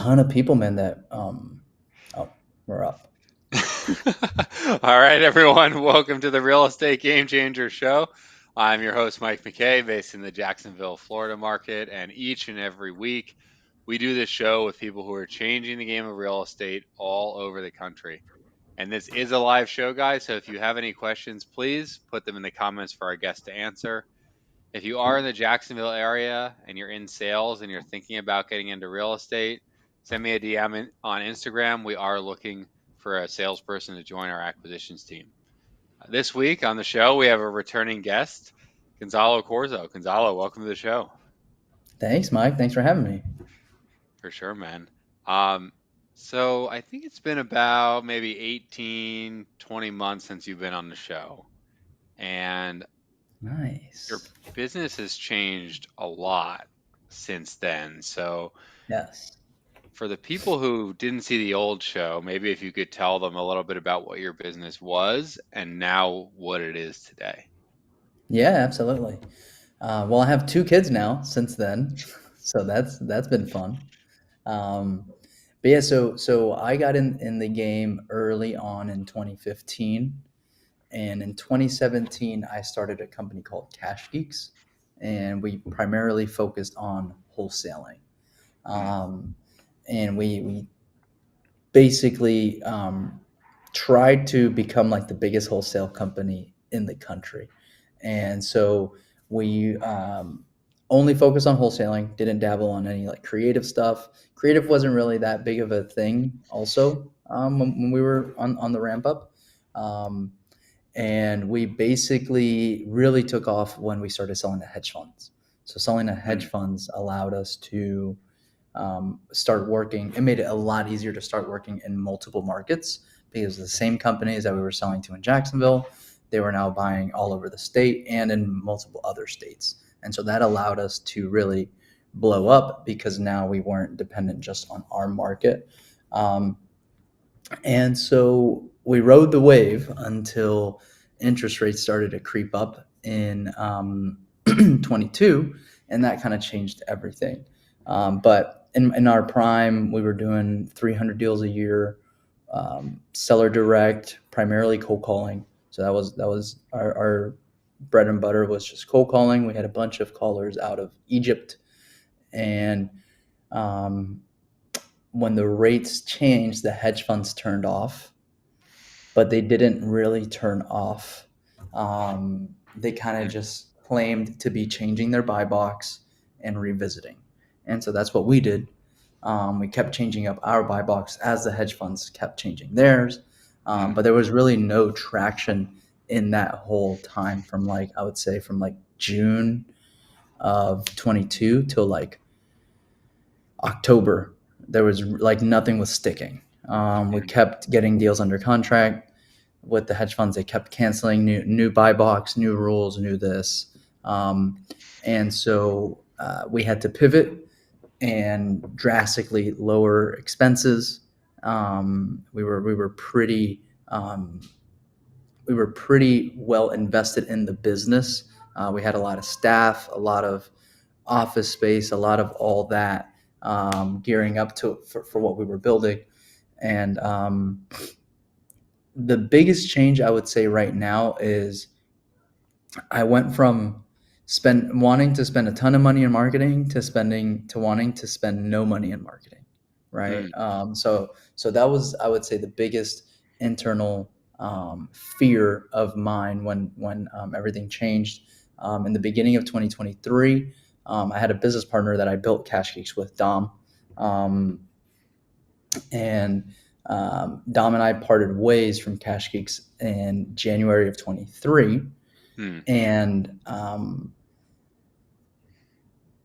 ton of people, man, that oh, we're up. All right, everyone, welcome to the Real Estate Game Changer Show. I'm your host, Mike McKay, based in the Jacksonville, Florida market. And each and every week, we do this show with people who are changing the game of real estate all over the country. And this is a live show, guys. So if you have any questions, please put them in the comments for our guest to answer. If you are in the Jacksonville area and you're in sales and you're thinking about getting into real estate, send me a DM on Instagram. We are looking for a salesperson to join our acquisitions team. This week on the show, we have a returning guest, Gonzalo Corzo. Gonzalo, welcome to the show. Thanks, Mike. Thanks for having me. For sure, man. Um, so I think it's been about maybe 18, 20 months since you've been on the show. And your Nice. business has changed a lot since then. So, Yes. for the people who didn't see the old show, maybe if you could tell them a little bit about what your business was and now what it is today. Yeah, absolutely. Well, I have two kids now since then, so that's been fun. Um, but yeah, so I got in the game early on in 2015, and in 2017 I started a company called Geeks, and we primarily focused on wholesaling. Hmm. Um, and we basically tried to become like the biggest wholesale company in the country. And so we only focused on wholesaling, didn't dabble on any like creative stuff. Creative wasn't really that big of a thing, also, when we were on the ramp up. Um, and we basically really took off when we started selling to hedge funds. So selling to hedge Hmm. funds allowed us to start working. It made it a lot easier to start working in multiple markets because the same companies that we were selling to in Jacksonville, they were now buying all over the state and in multiple other states. And so that allowed us to really blow up because now we weren't dependent just on our market. Um, and so we rode the wave until interest rates started to creep up in 22, and that kind of changed everything. But in our prime, we were doing 300 deals a year, seller direct, primarily cold calling. So that was our bread and butter was just cold calling. We had a bunch of callers out of Egypt, and um, when the rates changed, the hedge funds turned off, but they didn't really turn off. They kind of just claimed to be changing their buy box and revisiting. And so that's what we did. We kept changing up our buy box as the hedge funds kept changing theirs. Hmm. But there was really no traction in that whole time from like, I would say from like June of 22 till like October. There was like nothing was sticking. We Hmm. kept getting deals under contract with the hedge funds. They kept canceling new buy box, new rules, new this, and so we had to pivot and drastically lower expenses. We were pretty we were pretty well invested in the business. We had a lot of staff, a lot of office space, a lot of all that, gearing up to for what we were building. And the biggest change I would say right now is I went from spend wanting to spend a ton of money in marketing to wanting to spend no money in marketing, right? Hmm. So that was, I would say, the biggest internal fear of mine when everything changed in the beginning of 2023. I had a business partner that I built Cash Geeks with, Dom, um, and Dom and I parted ways from Cash Geeks in January of 23. Hmm. And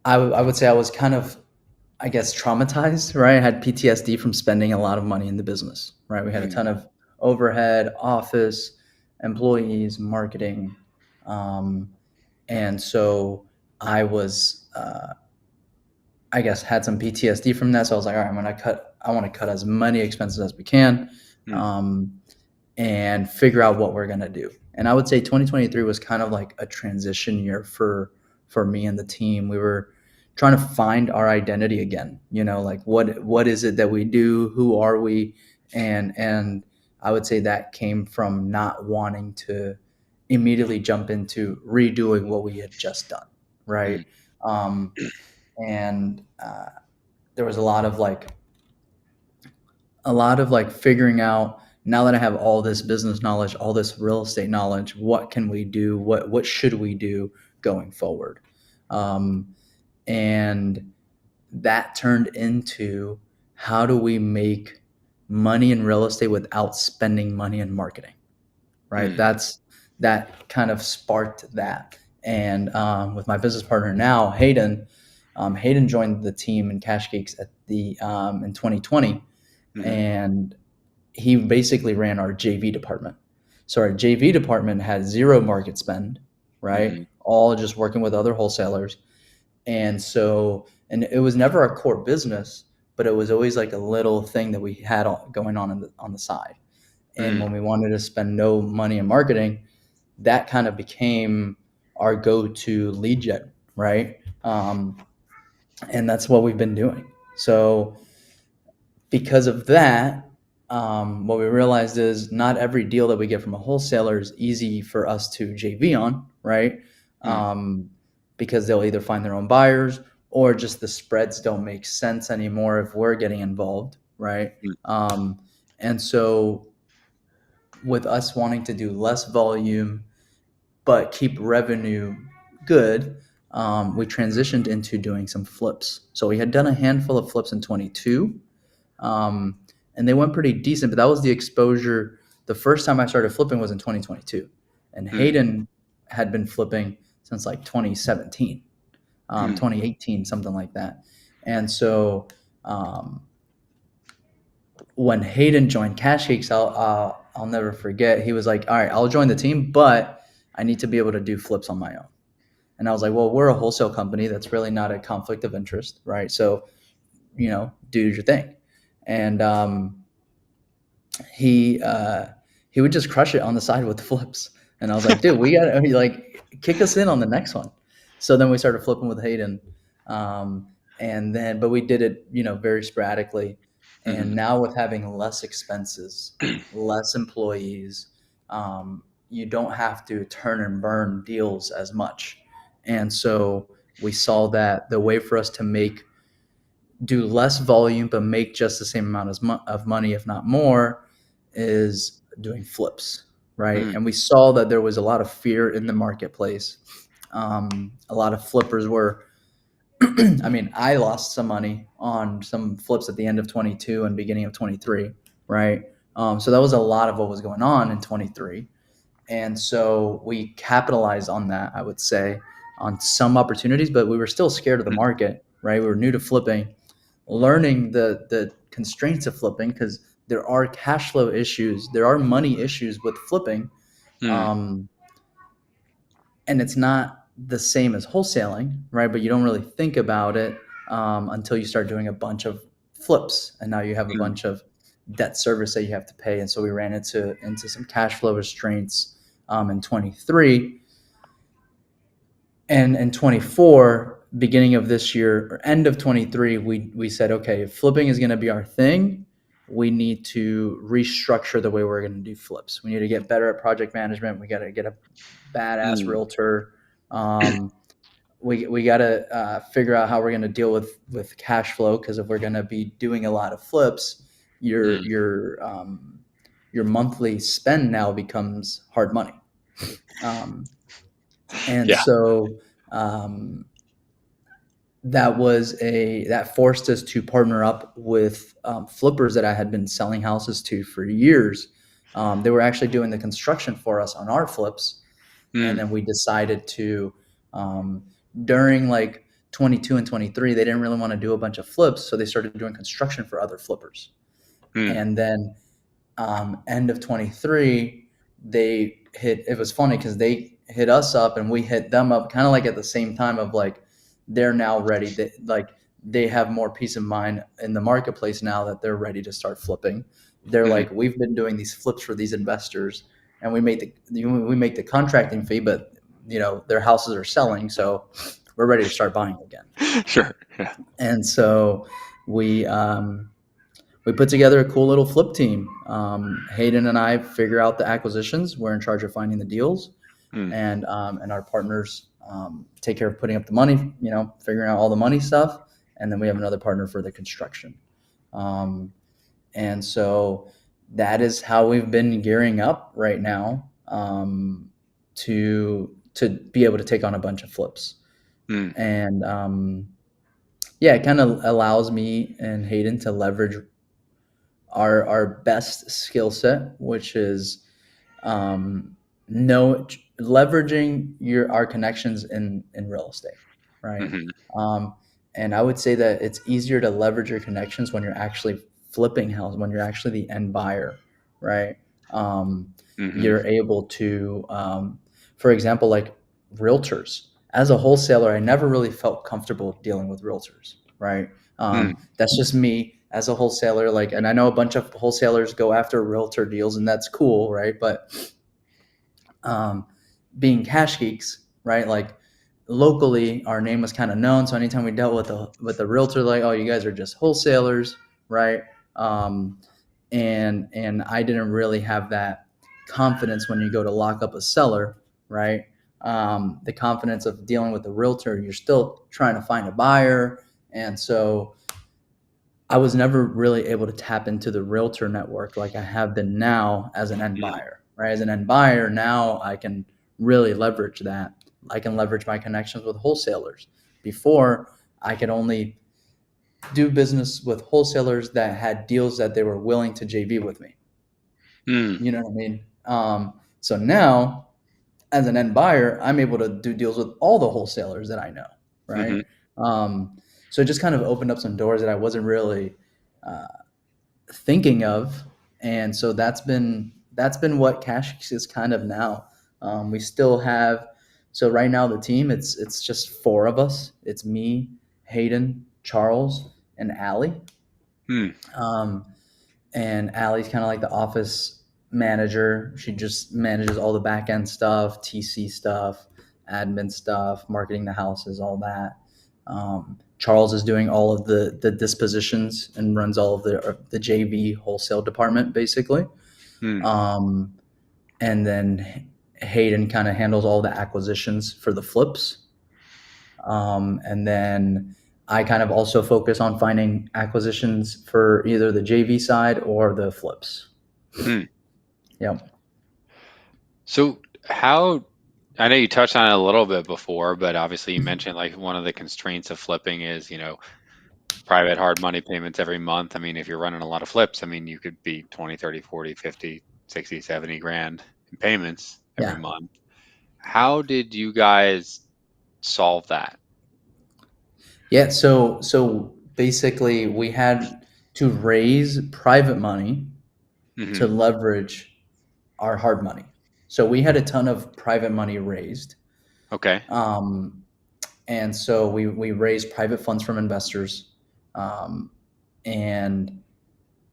I would say I was kind of, I guess, traumatized, right? I had PTSD from spending a lot of money in the business, right? We had a Hmm. ton of overhead, office, employees, marketing. Um, and so I was, I guess, had some PTSD from that. So I was like, all right, I want to cut as many expenses as we can, Hmm. um, and figure out what we're going to do. And I would say 2023 was kind of like a transition year for me and the team. We were trying to find our identity again. Like what is it that we do? Who are we? And I would say that came from not wanting to immediately jump into redoing what we had just done, Mm, right? Um, and there was a lot of figuring out, now that I have all this business knowledge, all this real estate knowledge, what can we do? What should we do going forward? Um, and that turned into, how do we make money in real estate without spending money in marketing? Right. mm, That kind of sparked that. And with my business partner now, Hayden joined the team in Cash Geeks in 2020, mhm, and he basically ran our JV department. So our JV department had zero market spend, right? mhm, All just working with other wholesalers. And it was never our core business, but it was always like a little thing that we had going on on the side. And mm, when we wanted to spend no money in marketing, that kind of became our go-to lead gen, right? And that's what we've been doing. So because of that, what we realized is not every deal that we get from a wholesaler is easy for us to JV on, right? mm, Um, because they'll either find their own buyers, or just the spreads don't make sense anymore if we're getting involved, right? mm, And so, with us wanting to do less volume but keep revenue good, we transitioned into doing some flips. So we had done a handful of flips in 22, um, and they went pretty decent. But that was the exposure. The first time I started flipping was in 2022, and mm, Hayden had been flipping since like 2017, mm, 2018, something like that. And so um, when Hayden joined Cash Cakes, I'll never forget. He was like, "All right, I'll join the team, but I need to be able to do flips on my own." And I was like, "Well, we're a wholesale company. That's really not a conflict of interest, right? So, do your thing." And he uh, he would just crush it on the side with the flips. And I was like, "Dude, we got to like kick us in on the next one." So then we started flipping with Hayden, um, but we did it, very sporadically. And mhm, now, with having less expenses, less employees, you don't have to turn and burn deals as much. And so we saw that the way for us to do less volume but make just the same amount of money, if not more, is doing flips, right? mm, And we saw that there was a lot of fear in the marketplace. A lot of flippers were, I mean, I lost some money on some flips at the end of 22 and beginning of 23, right? So that was a lot of what was going on in 23. And so we capitalized on that, I would say, on some opportunities, but we were still scared of the mm, market, right? We were new to flipping, learning the constraints of flipping, because there are cash flow issues, there are money issues with flipping, mm, um, and it's not the same as wholesaling, right? But you don't really think about it until you start doing a bunch of flips, and now you have a mm, bunch of debt service that you have to pay. And so we ran into some cash flow restraints in 23. And in 24, beginning of this year or end of 23, we said, okay, if flipping is going to be our thing, we need to restructure the way we're going to do flips. We need to get better at project management. We got to get a badass mm, realtor. Um, we got to figure out how we're going to deal with cash flow, because if we're going to be doing a lot of flips, mm. your monthly spend now becomes hard money. Um, and Yeah. so um, that forced us to partner up with flippers that I had been selling houses to for years. They were actually doing the construction for us on our flips, and Mm, then we decided to, um, during like 22 and 23, they didn't really want to do a bunch of flips, so they started doing construction for other flippers. mm, And then end of 23, it was funny because they hit us up and we hit them up kind of like at the same time, of like, they're now ready. They have more peace of mind in the marketplace now that they're ready to start flipping. They're mhm, like, we've been doing these flips for these investors, and we make the contracting fee, but their houses are selling. So we're ready to start buying again. Sure. Yeah. And so we we put together a cool little flip team. Hayden and I figure out the acquisitions. We're in charge of finding the deals, Mm, and our partners take care of putting up the money. Figuring out all the money stuff, and then we have another partner for the construction. Um, and so that is how we've been gearing up right now, to be able to take on a bunch of flips. mm, And yeah, it kind of allows me and Hayden to leverage our best skill set, which is um, no leveraging our connections in real estate, right? mhm, Um, and I would say that it's easier to leverage your connections when you're actually flipping houses, when you're actually the end buyer, right? Um, mhm, you're able to, for example, like realtors. As a wholesaler, I never really felt comfortable dealing with realtors, right? mm, That's just me as a wholesaler. Like, and I know a bunch of wholesalers go after realtor deals, and that's cool, right? But um, being cash geeks, right? Like locally, our name was kind of known. So anytime we dealt with a realtor, like, oh, you guys are just wholesalers, right? Um, and I didn't really have that confidence when you go to lock up a seller, right? The confidence of dealing with a realtor, you're still trying to find a buyer, and so I was never really able to tap into the realtor network like I have been now as an end mm, buyer, right? As an end buyer, now I can really leverage that. I can leverage my connections with wholesalers. Before, I could only do business with wholesalers that had deals that they were willing to JV with me. mm, You know what I mean? So now, as an end buyer, I'm able to do deals with all the wholesalers that I know, right? mhm, Um, so it just kind of opened up some doors that I wasn't really uh, thinking of, and so that's been what cash is kind of now. We still have, so right now the team, it's just four of us. It's me, Hayden, Charles, and Allie. mm, um, and Allie's kind of like the office manager. She just manages all the back end stuff, TC stuff, admin stuff, marketing the houses, all that. Charles is doing all of the dispositions and runs all of the JV wholesale department basically. mm, Um, and then Hayden kind of handles all the acquisitions for the flips. And then I kind of also focus on finding acquisitions for either the JV side or the flips. mm. Yep. So how, I know you touched on it a little bit before, but obviously you mentioned like one of the constraints of flipping is, private hard money payments every month. I mean, if you're running a lot of flips, I mean, you could be 20, 30, 40, 50, 60, 70 grand in payments every Yeah. month. How did you guys solve that? Yeah. So basically, we had to raise private money to Hmm. leverage our hard money. So we had a ton of private money raised. Okay. Um, and so we raised private funds from investors. Um, and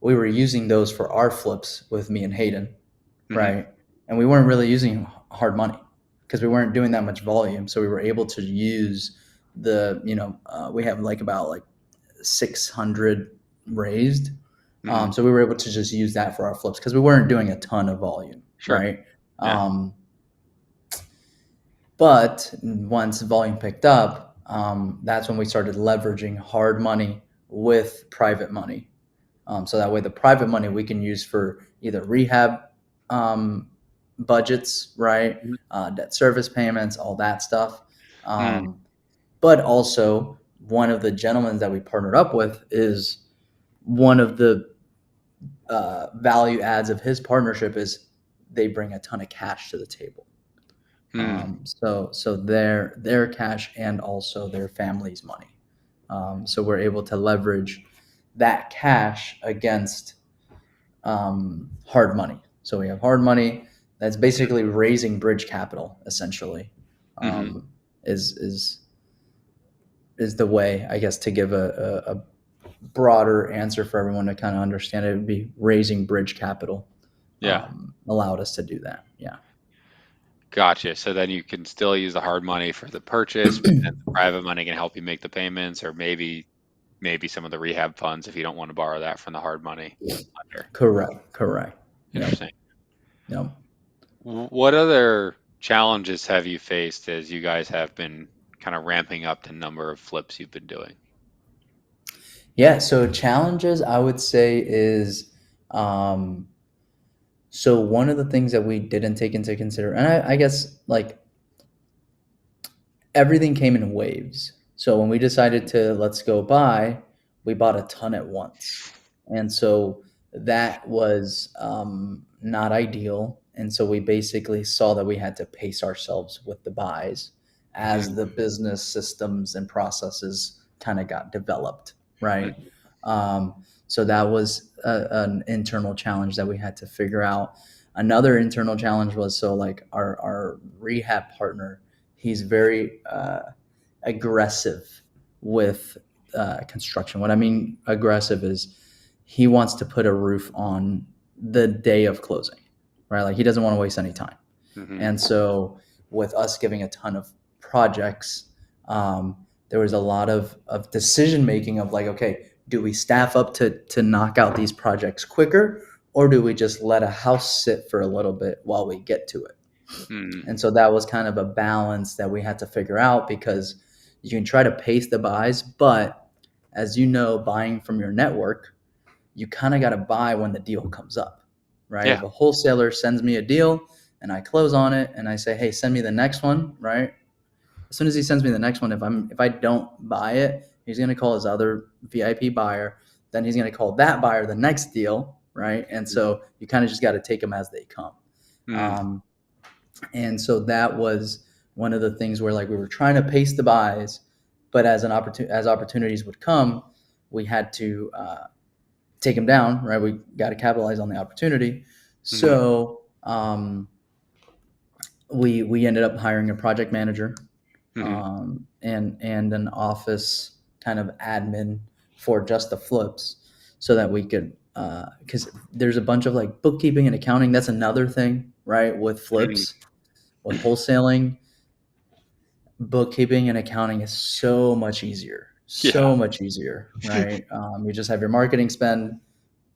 we were using those for our flips with me and Hayden, Hmm. right? And we weren't really using hard money because we weren't doing that much volume. So we were able to use we have like about like 600 raised. Hmm. So we were able to just use that for our flips because we weren't doing a ton of volume, Sure. right? Yeah. Um, but once volume picked up, that's when we started leveraging hard money with private money. So that way, the private money we can use for either rehab um, budgets, right? Debt service payments, all that stuff. Mm, But also, one of the gentlemen that we partnered up with is one of the value adds of his partnership is they bring a ton of cash to the table. mm, So their cash and also their family's money. So we're able to leverage that cash against hard money. So we have hard money that's basically raising bridge capital, essentially, hmm. um, is is the way, I guess, to give a broader answer for everyone to kind of understand it. Would be raising bridge capital Yeah. allowed us to do that. Yeah. Gotcha. So then you can still use the hard money for the purchase, but then the private money can help you make the payments, or maybe some of the rehab funds if you don't want to borrow that from the hard money lender. Correct. Yep. Interesting. Yep. What other challenges have you faced as you guys have been kind of ramping up the number of flips you've been doing? Yeah. So challenges, I would say, is so one of the things that we didn't take into consider, and I guess like everything came in waves. So when we decided to let's go buy, we bought a ton at once. And so that was not ideal. And so we basically saw that we had to pace ourselves with the buys as the business systems and processes kind of got developed, right? So that was an internal challenge that we had to figure out. Another internal challenge was so like our rehab partner, he's very aggressive with construction. What I mean aggressive is he wants to put a roof on the day of closing, right? Like he doesn't want to waste any time. Mm-hmm. And so with us giving a ton of projects, there was a lot of decision making of like, okay, do we staff up to knock out these projects quicker, or do we just let a house sit for a little bit while we get to it? Mm-hmm. And so that was kind of a balance that we had to figure out because you can try to pace the buys, but as you know, buying from your network, you kind of got to buy when the deal comes up, right? Yeah. If a wholesaler sends me a deal and I close on it and I say, "Hey, send me the next one," right? As soon as he sends me the next one, if I don't buy it, he's going to call his other VIP buyer, then he's going to call that buyer the next deal, right? And so you kind of just got to take them as they come. Mm. Um, and so that was one of the things where like we were trying to pace the buys, but as opportunities would come, we had to take them down, right? We got to capitalize on the opportunity. Mm-hmm. So we ended up hiring a project manager Mm-hmm. and an office kind of admin for just the flips, so that we could because there's a bunch of like bookkeeping and accounting. That's another thing, right? With Mm-hmm. flips, with wholesaling, bookkeeping and accounting is Yeah. so much easier, right? You just have your marketing spend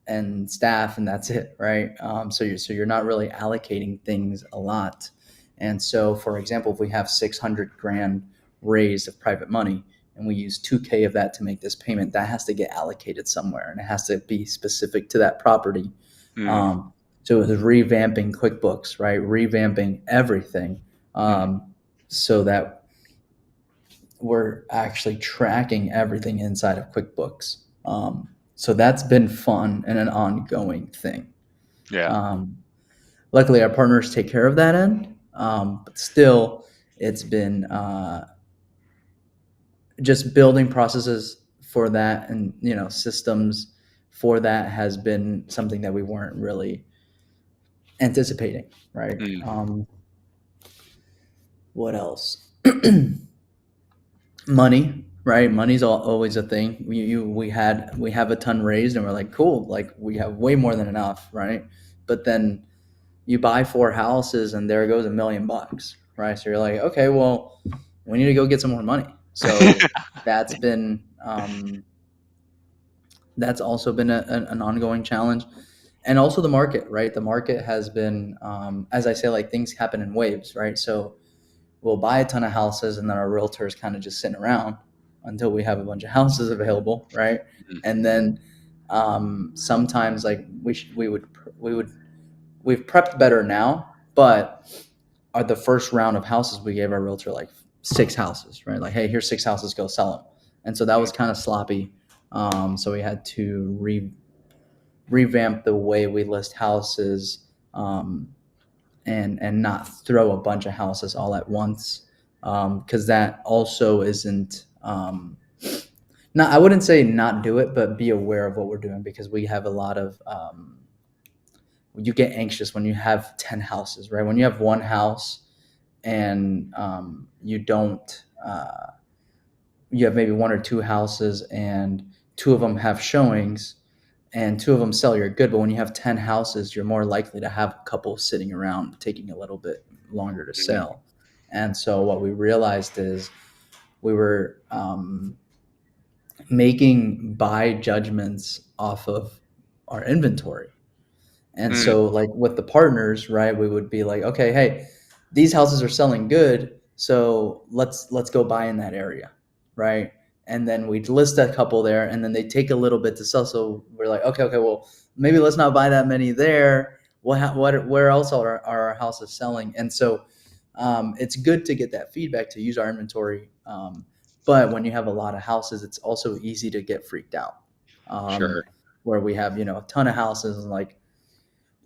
and staff and that's it, right? So you're not really allocating things a lot. And so for example, if we have 600 grand raised of private money and we use 2K of that to make this payment, that has to get allocated somewhere and it has to be specific to that property. Mm. So it was revamping QuickBooks, right? Revamping everything, Mm. so that we're actually tracking everything inside of QuickBooks. So that's been fun and an ongoing thing. Yeah. Um, Luckily, our partners take care of that end, but still, it's been just building processes for that, and systems for that has been something that we weren't really anticipating, right? Mm. What else? Money, right? Money's always a thing. We have a ton raised and we're like, cool, like we have way more than enough, right? But then you buy 4 houses and there goes $1 million, right? So you're like, okay, well, we need to go get some more money. So that's been that's also been an ongoing challenge. And also the market, right? The market has been, as I say, like things happen in waves, right? So we'll buy a ton of houses and then our realtor is kind of just sitting around until we have a bunch of houses available, right? Mm. And then sometimes like we would we've prepped better now, but are the first round of houses we gave our realtor like 6 houses, right? Like, hey, here's 6 houses, go sell them. And so that was kind of sloppy. So we had to revamp the way we list houses, and not throw a bunch of houses all at once, because that also isn't not, I wouldn't say not do it, but be aware of what we're doing because we have a lot of you get anxious when you have 10 houses, right? When you have one house and you don't you have maybe one or two houses and two of them have showings and two of them sell, you're good. But when you have 10 houses, you're more likely to have a couple sitting around taking a little bit longer to Mhm. sell. And so what we realized is we were making buy judgments off of our inventory. And Mm, so, like with the partners, right, we would be like, okay, hey, these houses are selling good, so let's go buy in that area, right? And then we'd list a couple there, and then they take a little bit to sell. So we're like, okay, well, maybe let's not buy that many there. What where else are our houses selling? And so, it's good to get that feedback to use our inventory. But when you have a lot of houses, it's also easy to get freaked out. sure. Where we have a ton of houses and like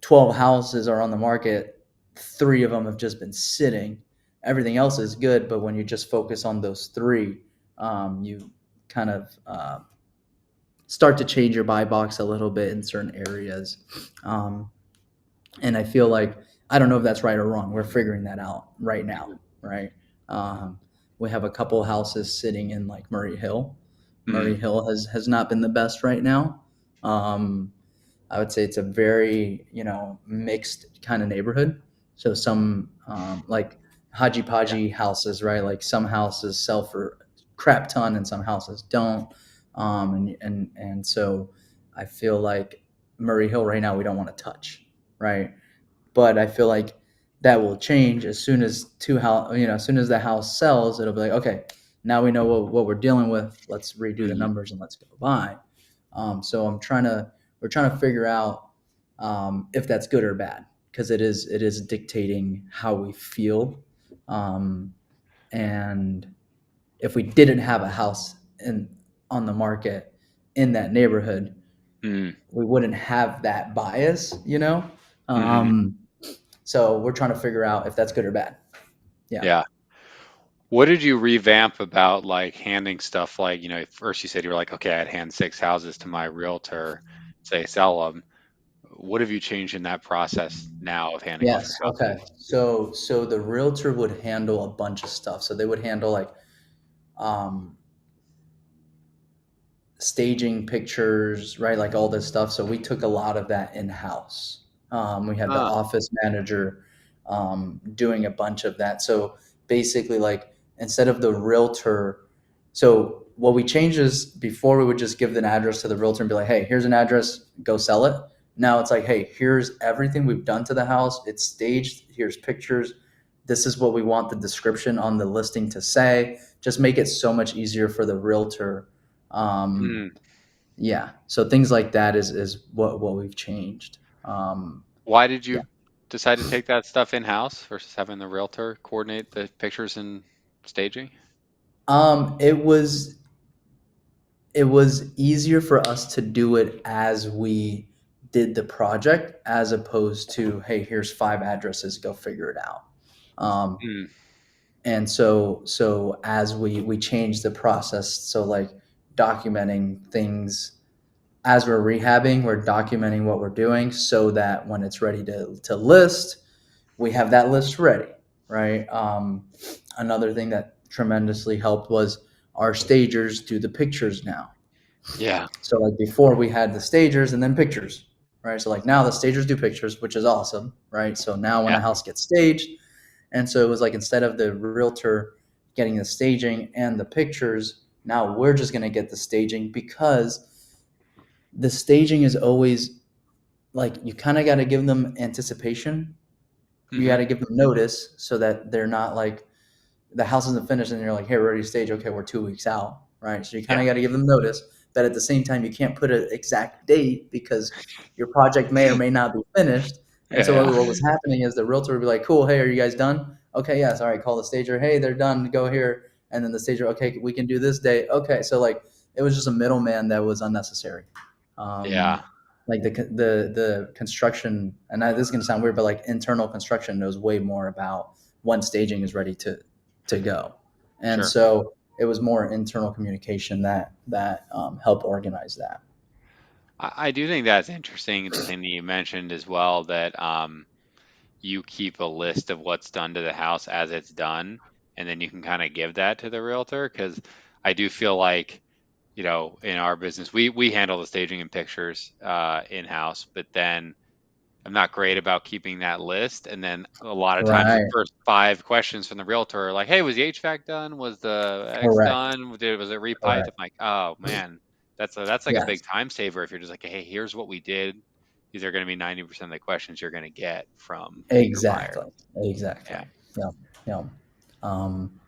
12 houses are on the market, 3 of them have just been sitting. Everything else is good, but when you just focus on those 3, you kind of start to change your buy box a little bit in certain areas. Um, and I feel like I don't know if that's right or wrong. We're figuring that out right now, right? Um, we have a couple houses sitting in like Murray Hill. Mm, Murray Hill has not been the best right now. Um, I would say it's a very mixed kind of neighborhood. So some like Haji yeah. Paji houses, right? Like some houses sell for crap ton and some houses don't. And so I feel like Murray Hill right now we don't want to touch, right? But I feel like that will change as soon as as soon as the house sells, it'll be like, okay, now we know what we're dealing with. Let's redo the Mhm. numbers and let's go buy. So we're trying to figure out if that's good or bad because it is dictating how we feel. Um, and if we didn't have a house in on the market in that neighborhood, Mm, we wouldn't have that bias. mhm. Um, so we're trying to figure out if that's good or bad. Yeah. Yeah. What did you revamp about like handing stuff like, first you said you were like, okay, I'd hand 6 houses to my realtor, say sell them. What have you changed in that process now of handing off Yes. your Okay. houses? So the realtor would handle a bunch of stuff. So they would handle like um, staging pictures, right? Like all this stuff. So we took a lot of that in house. We had the Ah, office manager doing a bunch of that. So basically, like instead of the realtor, so what we changed is before we would just give an address to the realtor and be like, hey, here's an address, go sell it. Now it's like, hey, here's everything we've done to the house. It's staged. Here's pictures. This is what we want the description on the listing to say. Just make it so much easier for the realtor. Um, mm. yeah, so things like that is what we've changed. Why did Yeah. you decide to take that stuff in-house versus having the realtor coordinate the pictures and staging? It was easier for us to do it as we did the project as opposed to, hey, here's 5 addresses, go figure it out. Um, Mm, and so as we changed the process, so like documenting things as we're rehabbing, we're documenting what we're doing so that when it's ready to list, we have that list ready, right? Another thing that tremendously helped was our stagers do the pictures now. yeah, So like before we had the stagers and then pictures, right? So like now the stagers do pictures, which is awesome, right? So now when yeah, a house gets staged, and so it was like instead of the realtor getting the staging and the pictures, now we're just going to get the staging because the staging is always like you kind of got to give them anticipation. You got mhm, to give them notice so that they're not like the house isn't finished and you're like, hey, we're ready to stage. Okay, we're 2 weeks out, right? So you kind yeah, of got to give them notice, but at the same time, you can't put an exact date because your project may or may not be finished. And yeah, so yeah, what was happening is the realtor would be like, cool, hey, are you guys done? Okay, yes, all right, call the stager. Hey, they're done. Go here. And then the stager, okay, we can do this day. Okay, so like it was just a middleman that was unnecessary. yeah, Like the construction, and this is gonna sound weird, but like internal construction knows way more about when staging is ready to go, and sure. so it was more internal communication that helped organize that. I do think that's interesting, the thing that you mentioned as well, that you keep a list of what's done to the house as it's done, and then you can kind of give that to the realtor because I do feel like in our business, we handle the staging and pictures in house, but then I'm not great about keeping that list. And then a lot of times the Right. first 5 questions from the realtor are like, "Hey, was the HVAC done? Was the X Correct. done? Was it repiped?" I'm Correct. like, "Oh man, that's like a big Yes. time saver if you're just like, hey, here's what we did. These are going to be 90% of the questions you're going to get from your buyer." Exactly. Exactly. Yeah. Yeah. Yeah. Um,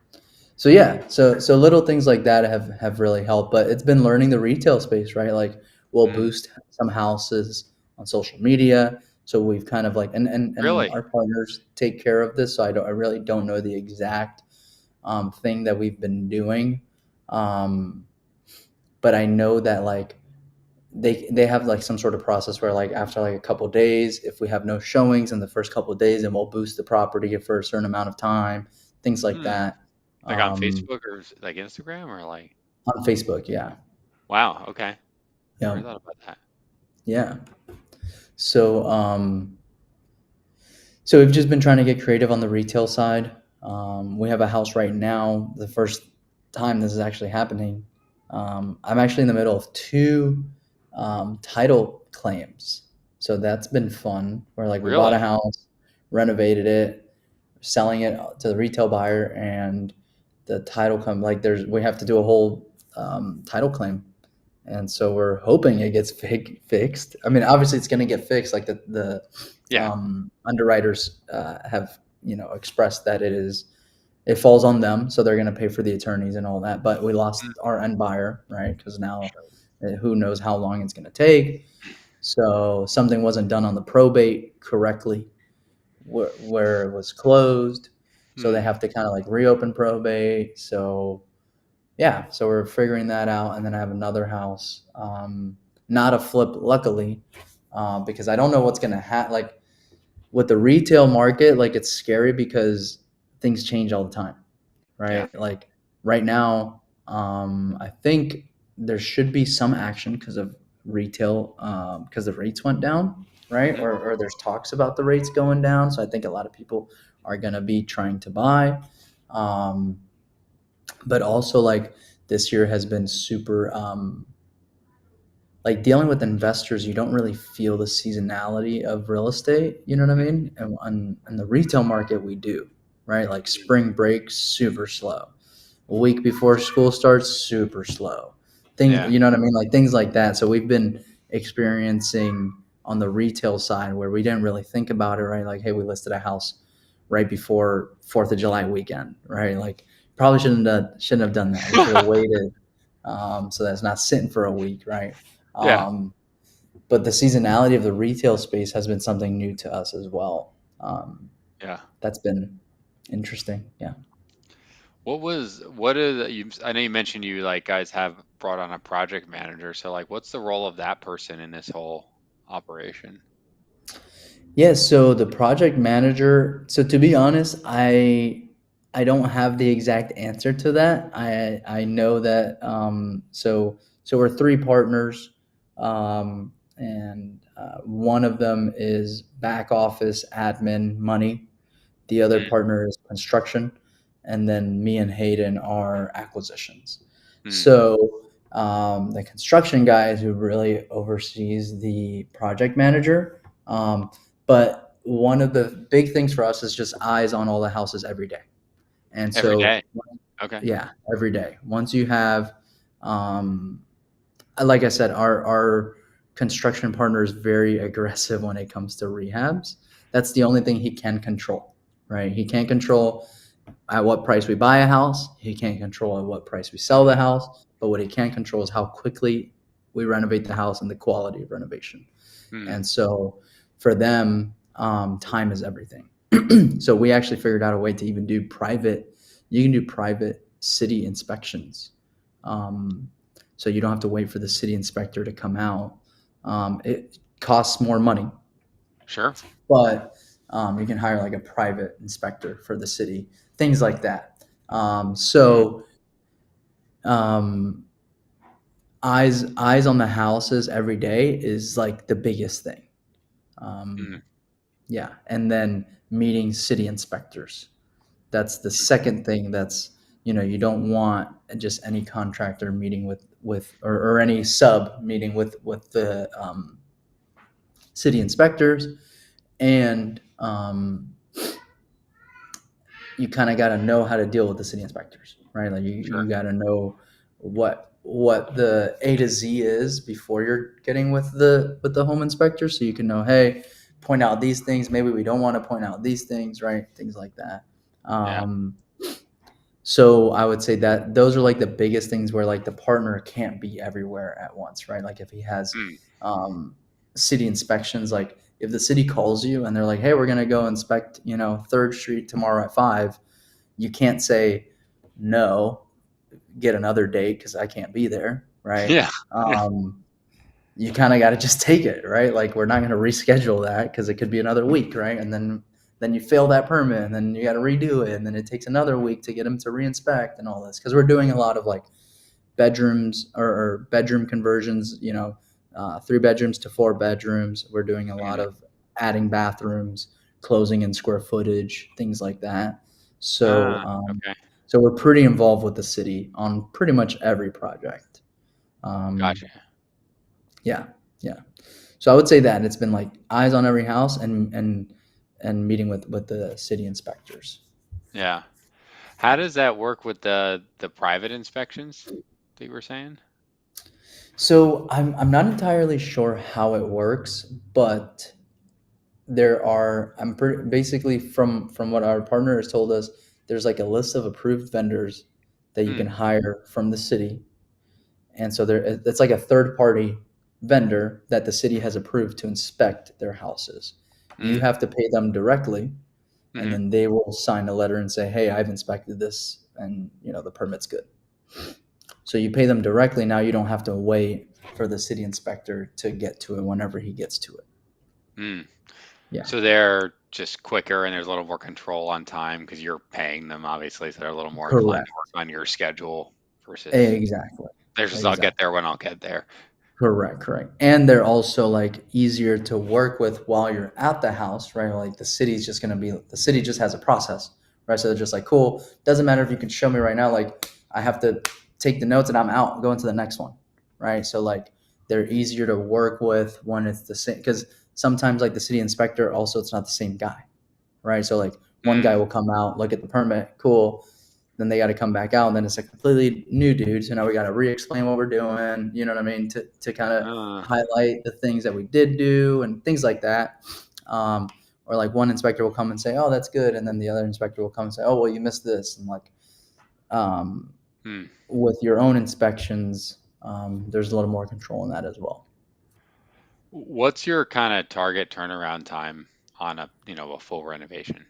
so yeah, so little things like that have really helped, but it's been learning the retail space, right? Like we'll Mm, boost some houses on social media. So we've kind of like and really? our partners take care of this. So I really don't know the exact thing that we've been doing. Um, but I know that like they have like some sort of process where like after like a couple of days, if we have no showings in the first couple of days, then we'll boost the property for a certain amount of time, things like Hmm. that. Like on um, Facebook or like Instagram or like, on Facebook. Yeah. wow, okay. Yeah. Never thought about that. Yeah. So so we've just been trying to get creative on the retail side. We have a house right now. The first time this is actually happening, I'm actually in the middle of two title claims. So that's been fun. Where like we bought a Really? house, renovated it, selling it to the retail buyer, and the title come like there's we have to do a whole title claim, and so we're hoping it gets fixed. I mean, obviously, it's going to get fixed. Like the Yeah. underwriters have expressed that it falls on them, so they're going to pay for the attorneys and all that. But we Mm, lost our end buyer, right? Because now sure. who knows how long it's going to take. So something wasn't done on the probate correctly, where it was closed. So they Hmm. have to kind of like reopen probate. So yeah, so we're figuring that out, and then I have another house, not a flip, luckily, because I don't know what's gonna happen. Like with the retail market, like it's scary because things change all the time, Yeah. right? Like right now, I think there should be some action because of retail, because the rates went down, right? Hmm. Or there's talks about the rates going down, so I think a lot of people are gonna be trying to buy. Um, but also like this year has been super like dealing with investors. You don't really feel the seasonality of real estate, you know what I Hmm. mean? And on the retail market we do, right? Like spring break super slow, a week before school starts super slow, things, Yeah. you know what I mean, like things like that. So we've been experiencing on the retail side where we didn't really think about it, right? Like, hey, we listed a house right before Fourth of July weekend, right? Like probably shouldn't have done that. We should have waited, so that's not sitting for a week, right? Yeah. um, but the seasonality of the retail space has been something new to us as well. Yeah. That's been interesting. Yeah. What is you? I know you mentioned you like guys have brought on a project manager. So like, what's the role of that person in this whole operation? Yeah, so the project manager, so to be honest, I don't have the exact answer to that. I know that so we're three partners, and one of them is back office admin money. The other Mm, partner is construction, and then me and Hayden are acquisitions. mm, So the construction guy is who really oversees the project manager. But one of the big things for us is just eyes on all the houses every day. And every so, day. Okay. yeah, every day. Once you have, um, like I said, our construction partner is very aggressive when it comes to rehabs. That's the only thing he can control, right? He can't control at what price we buy a house. He can't control at what price we sell the Hmm. house. But what he can control is how quickly we renovate the house and the quality of renovation. Hmm. And so for them, time is everything. So we actually figured out a way to even do private. You can do private city inspections. Um, so you don't have to wait for the city inspector to come out. It costs more money, Sure. but you can hire like a private inspector for the city, things like that. Hmm. So um, eyes on the houses every day is like the biggest thing. Hmm. Um, yeah, and then meeting city inspectors. That's the second thing that's you don't want just any contractor meeting or any sub meeting with the city inspectors. And you kind of got to know how to deal with the city inspectors, right? Like Sure. you got to know what the A to Z is before you're getting with the home inspector, so you can know, hey, point out these things. Maybe we don't want to point out these things, right? Things like that. Yeah. So I would say that those are like the biggest things where like the partner can't be everywhere at once, right? Like if he has Mm. um, city inspections, like if the city calls you and they're like, hey, we're gonna go inspect, Third Street tomorrow at 5, you can't say no, get another date because I can't be there, right? Yeah. Yeah. You kind of got to just take it, right? Like we're not going to reschedule that because it could be another week, right? And then you fail that permit, and then you got to redo it, and then it takes another week to get them to reinspect and all this, because we're doing a lot of like bedrooms or bedroom conversions, 3 bedrooms to 4 bedrooms. We're doing a lot Mm. of adding bathrooms, closing in square footage, things like that. So, Ah, okay. so we're pretty involved with the city on pretty much every project. Um, Gotcha. yeah, yeah. So I would say that it's been like eyes on every house, and meeting with the city inspectors. Yeah. How does that work with the private inspections that you were saying? So I'm not entirely sure how it works, but I'm pretty basically from what our partner has told us, there's like a list of approved vendors that you Mm. can hire from the city. And so it's like a third party vendor that the city has approved to inspect their houses. You Mm. have to pay them directly, and Mhm. then they will sign a letter and say, hey, I've inspected this, and the permit's good. So you pay them directly. Now you don't have to wait for the city inspector to get to it whenever he gets to it. Mm. Yeah, So they're just quicker and there's a little more control on time because you're paying them, obviously, so they're a little more inclined to correct. work on your schedule versus Exactly. there's just I'll get Exactly. there when I'll get there. Correct, correct. And they're also like easier to work with while you're at the house, right? Like the city just has a process, right? So they're just like, cool. Doesn't matter if you can show me right now. Like I have to take the notes and I'm out, going to the next one, right? So like they're easier to work with when it's the same, because sometimes like the city inspector also, it's not the same guy, right? So like one Mm. guy will come out, look at the permit, cool. Then they got to come back out, and then it's a completely new dude. So now we got to re-explain what we're doing. You know what I mean? To kind of Uh, highlight the things that we did do and things like that. Or like one inspector will come and say, "Oh, that's good," and then the other inspector will come and say, "Oh, well, you missed this." And like um, mm. with your own inspections, there's a little more control in that as well. What's your kind of target turnaround time on a full renovation?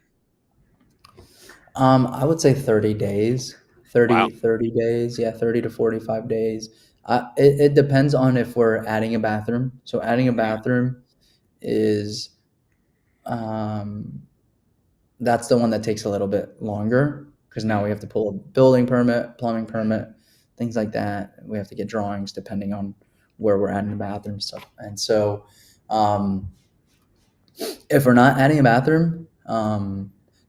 I would say 30 days, Wow. 30 days. Yeah, 30 to 45 days. It depends on if we're adding a bathroom. So adding a Mm. bathroom is, um, that's the one that takes a little bit longer, because now we Mm. have to pull a building permit, plumbing permit, things like that. We have to get drawings depending on where we're adding the bathroom stuff. And so, um, if we're not adding a bathroom,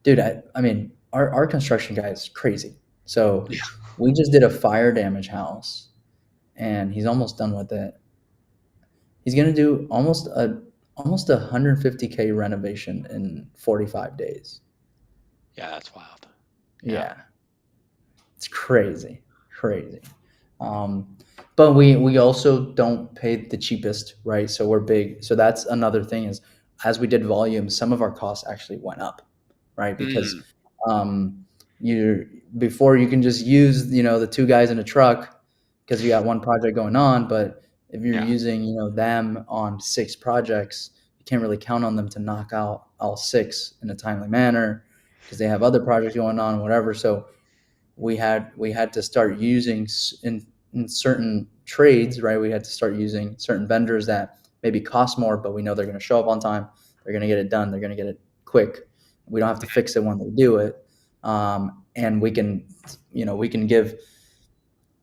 dude, I mean, our construction guy is crazy. So Yeah. we just did a fire damage house, and he's almost done with it. He's gonna do almost 150K renovation in 45 days. Yeah, that's wild. Yeah. Yeah, it's crazy, crazy. Um, but we also don't pay the cheapest, right? So we're big. So that's another thing is, as we did volume, some of our costs actually went up, right? Because Mm. um, you before you can just use the 2 guys in a truck because you got one project going on, but if you're Yeah. using them on 6 projects, you can't really count on them to knock out all 6 in a timely manner because they have other projects going on, whatever. So we had to start using in certain trades, right? We had to start using certain vendors that maybe cost more, but we know they're going to show up on time. They're going to get it done. They're going to get it quick. We don't have to fix it when they do it. And we can give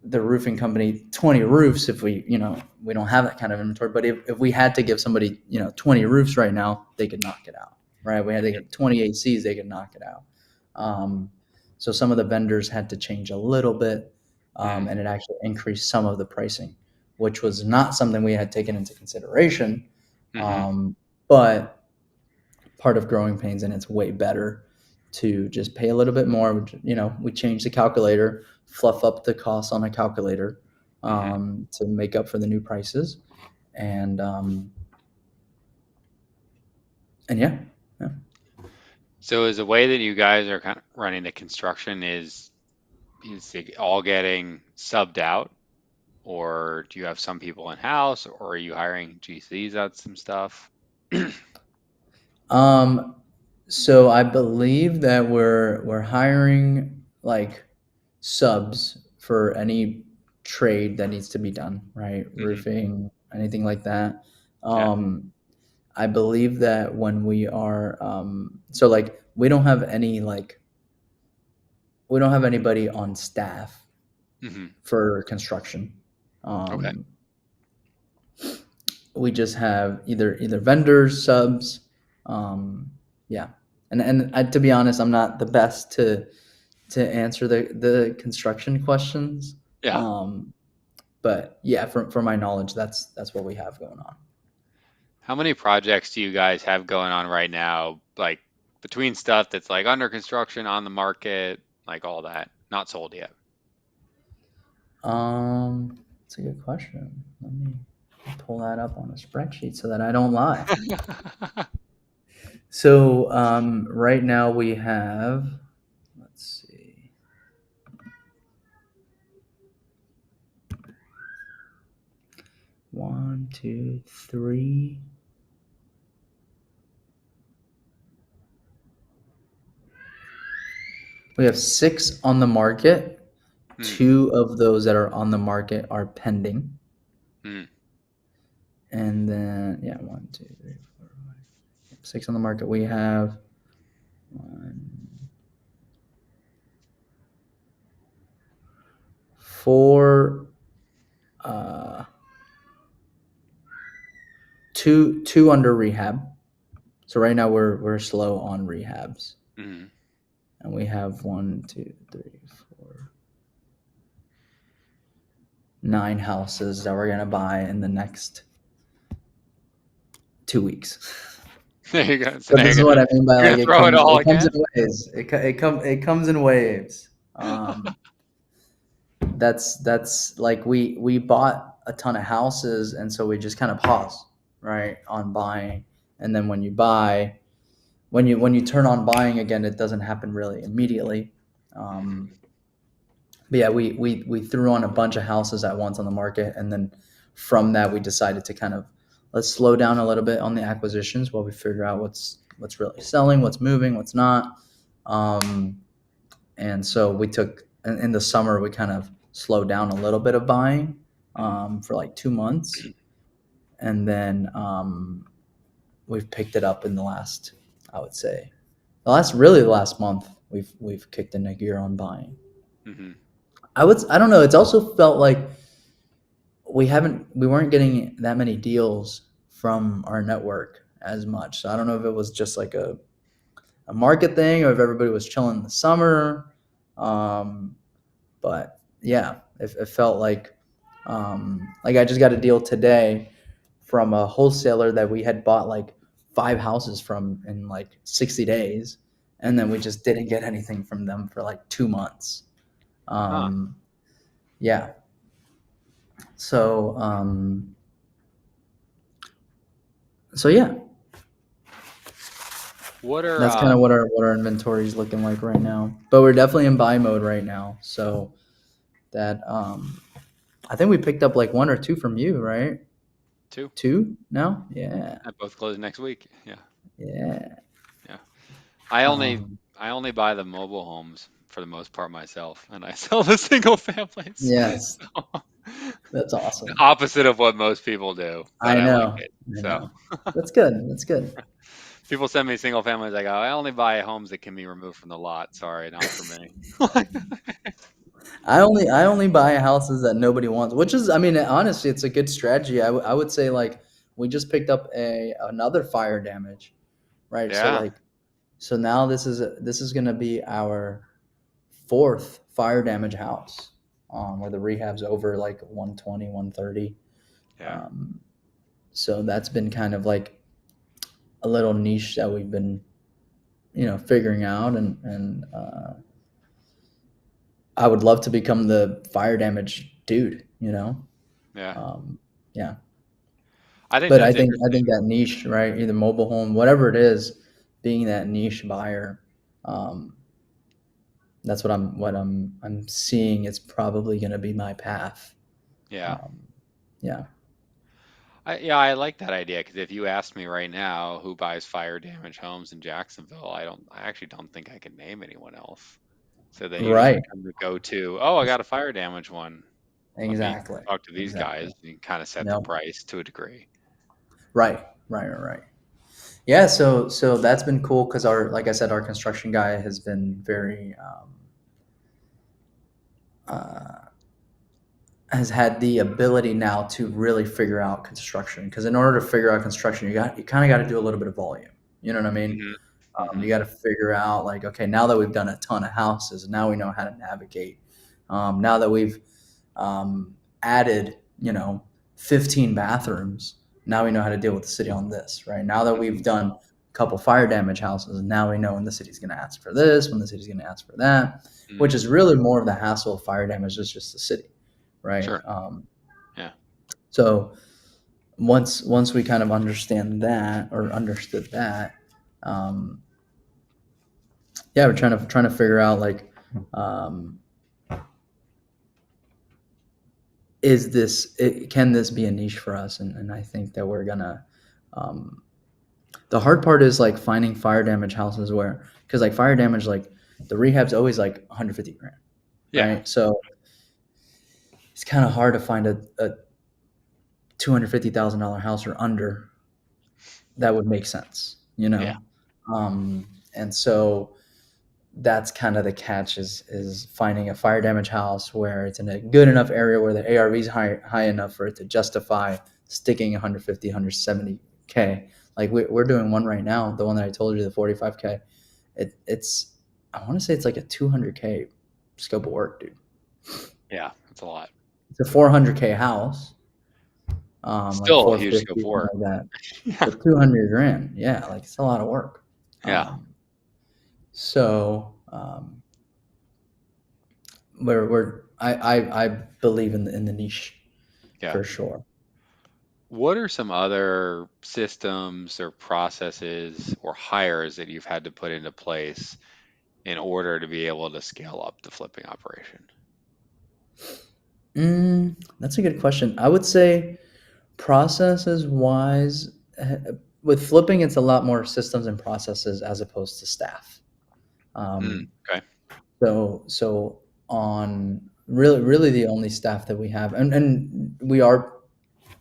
the roofing company 20 roofs if we don't have that kind of inventory. But if we had to give somebody 20 roofs right now, they could knock it out, right? We had to get 20 ACs, they could knock it out. So some of the vendors had to change a little bit, Mm, and it actually increased some of the pricing, which was not something we had taken into consideration. mm-hmm, Um, but part of growing pains, and it's way better to just pay a little bit more. We change the calculator, fluff up the costs on a calculator, mm-hmm. to make up for the new prices, and yeah, yeah. So is the way that you guys are kind of running the construction is it all getting subbed out, or do you have some people in house, or are you hiring GCs out some stuff? Um, so I believe that we're hiring like subs for any trade that needs to be done, right? Hmm. Roofing, anything like that. Yeah. I believe that when we are so like we don't have anybody on staff Hmm. for construction. Okay. Um, we just have either vendors, subs, um, yeah. And to be honest, I'm not the best to answer the construction questions. Yeah. Um, but yeah, from my knowledge, that's what we have going on. How many projects do you guys have going on right now? Like between stuff that's like under construction, on the market, like all that, not sold yet. That's a good question. Let me pull that up on a spreadsheet so that I don't lie. So right now we have, let's see, one, two, three. We have 6 on the market. Hmm. 2 of those that are on the market are pending. Hmm. And then, yeah, one, two, three, four, 6 on the market. We have one, 4, uh, two under rehab. So right now we're slow on rehabs, Hmm. and we have one, two, three, four, 9 houses that we're gonna buy in the next 2 weeks. There you go. So But now this is what I mean by you're like gonna throw it all it comes in again? waves. It comes in waves. That's like we bought a ton of houses, and so we just kind of pause, right, on buying. And then when you turn on buying again, it doesn't happen really immediately. Hmm. Um, but yeah, we threw on a bunch of houses at once on the market, and then from that we decided to kind of let's slow down a little bit on the acquisitions while we figure out what's really selling, what's moving, what's not. Um, and so we took in the summer we kind of slowed down a little bit of buying, Hmm. for like 2 months, and then we've picked it up in the last, I would say, the last month we've kicked into gear on buying. Hmm. I don't know. It's also felt like we weren't getting that many deals from our network as much. So I don't know if it was just like a market thing or if everybody was chilling in the summer. Um, but yeah, it felt like I just got a deal today from a wholesaler that we had bought like 5 houses from in like 60 days, and then Hmm. we just didn't get anything from them for like 2 months. Huh. um, yeah. So yeah, What are that's kind of what our inventory is looking like right now. But we're definitely in buy mode right now. So that I think we picked up like 1 or 2 from you, right? two? 2 now? Yeah. I both close next week. Yeah. Yeah. Yeah. I only Um, I only buy the mobile homes for the most part myself, and I sell the single families. yes, So, that's the awesome. opposite of what most people do, but I I like know. it. I So know. That's good. That's good. people send me single families. I go, I only buy homes that can be removed from the lot. Sorry, not for me. I only buy houses that nobody wants, which is, I mean, honestly, it's a good strategy. I would say like we just picked up a another fire damage, right? So Yeah. like so now this is going to be our fourth fire damage house, where the rehab's over like 120, 130. Yeah. Um, so that's been kind of like a little niche that we've been, figuring out. And I would love to become the fire damage dude. Yeah. Um, yeah. I think But that's I interesting. think that niche, right? Either mobile home, whatever it is, being that niche buyer, um, that's what I'm seeing is probably going to be my path. Yeah. Um, yeah. I like that idea because if you asked me right now who buys fire damage homes in Jacksonville, I actually don't think I could name anyone else. So they usually Right. become the go-to. Oh, I got a fire damage one. Let me Exactly. talk to these Exactly. guys and kind of set the No. price to a degree. Right. Right. Right. Right. Yeah. So that's been cool because like I said, our construction guy has been very, uh, has had the ability now to really figure out construction. Because in order to figure out construction, you kind of got to do a little bit of volume. You know what I mean? Hmm. You Hmm. got to figure out like, okay, now that we've done a ton of houses, now we know how to navigate. Now that we've added, 15 bathrooms, now we know how to deal with the city on this, right? Now that we've Hmm. done a couple fire damage houses, now we know when the city's going to ask for this, when the city's going to ask for that, which Hmm. is really more of the hassle of fire damage is just the city, right? Sure. Yeah. So once we kind of understand that or understood that, um, yeah, we're trying to figure out like, um, can this be a niche for us? And I think that we're gonna. Um, the hard part is like finding fire damage houses where, because like fire damage, like the rehab's always like 150 grand, Yeah. right? So it's kind of hard to find a $250,000 house or under that would make sense, Yeah. and so that's kind of the catch is finding a fire damage house where it's in a good enough area where the ARV is high enough for it to justify sticking 150, 170K. Like we're doing one right now, the one that I told you, the 45K. It's I want to say it's like a 200K scope of work, dude. Yeah. That's a lot. It's a 400K house, like Still a huge scope 450, of something work. like that. Yeah. But 200 grand, yeah, like it's a lot of work. Yeah. So I believe in the niche Yeah. for sure. What are some other systems or processes or hires that you've had to put into place in order to be able to scale up the flipping operation? That's a good question. I would say processes wise, with flipping, it's a lot more systems and processes as opposed to staff. Mm, Um, okay. so on really the only staff that we have, and we are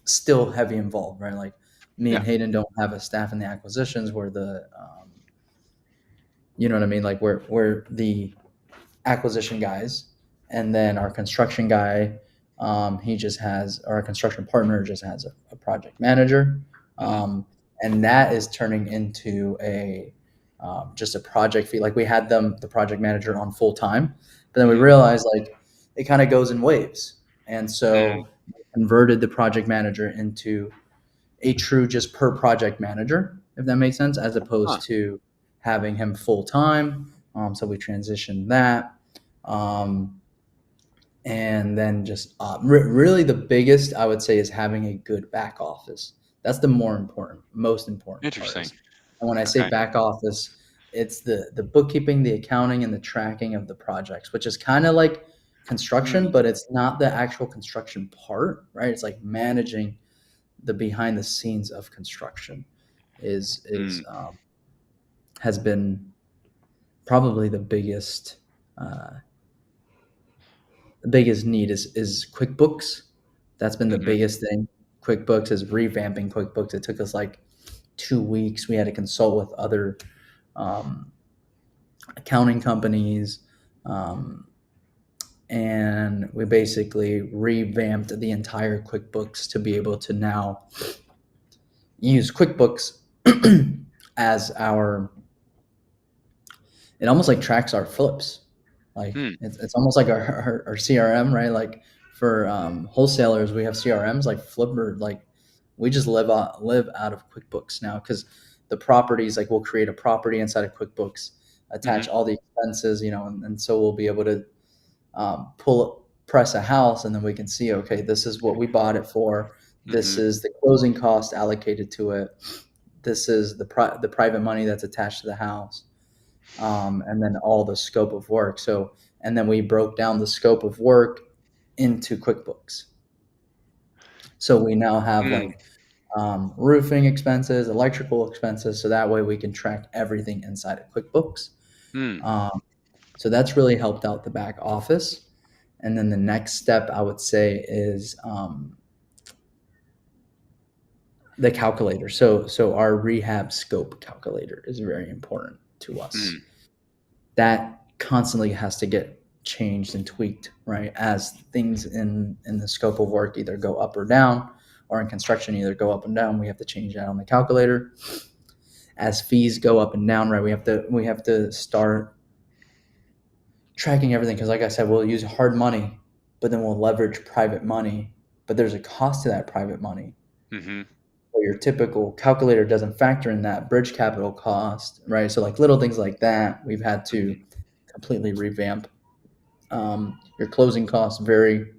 still heavy involved, right? Like me and Yeah. Hayden don't have a staff in the acquisitions. We're the you know what I mean? Like we're the acquisition guys, and then our construction guy, he just has, or our construction partner just has a project manager, Hmm. and that is turning into a just a project fee. Like we had the project manager on full time, but then we Hmm. realized like it kind of goes in waves, and Mm, so we converted the project manager into a true just per project manager, if that makes sense, as huh. opposed to having him full time. So we transitioned that. Um, and then just really the biggest I would say is having a good back office. That's the most important part Interesting. is. And when I say Okay. back office, it's the bookkeeping, the accounting, and the tracking of the projects, which is kind of like construction, Mm, but it's not the actual construction part, right? It's like managing the behind the scenes of construction is mm, has been probably uh, the biggest need is QuickBooks. That's been the hmm. biggest thing. QuickBooks is revamping QuickBooks. It took us like 2 weeks. We had to consult with other um, accounting companies, um, and we basically revamped the entire QuickBooks to be able to now use QuickBooks as our. It almost like tracks our flips. Like Hmm. it's almost like our CRM, right? Like for wholesalers, we have CRMs like Flipper. Like we just live out of QuickBooks now because the properties, like we'll create a property inside of QuickBooks, Mm-hmm. attach all the expenses, and so we'll be able to press a house, and then we can see, okay, this is what we bought it for. This Mm-hmm. is the closing cost allocated to it. This is the private money that's attached to the house, and then all the scope of work. So, and then we broke down the scope of work into QuickBooks. So we now have Mm. like roofing expenses, electrical expenses. So that way we can track everything inside of QuickBooks. Mm. Um, so that's really helped out the back office. And then the next step I would say is the calculator. So our rehab scope calculator is very important to us. Mm. That constantly has to get changed and tweaked, right? As things in the scope of work either go up or down, or in construction either go up and down, we have to change that on the calculator. As fees go up and down, right? We have to start tracking everything because, like I said, we'll use hard money, but then we'll leverage private money. But there's a cost to that private money. Mm-hmm. But your typical calculator doesn't factor in that bridge capital cost, right? So like little things like that, we've had to completely revamp. Your closing costs vary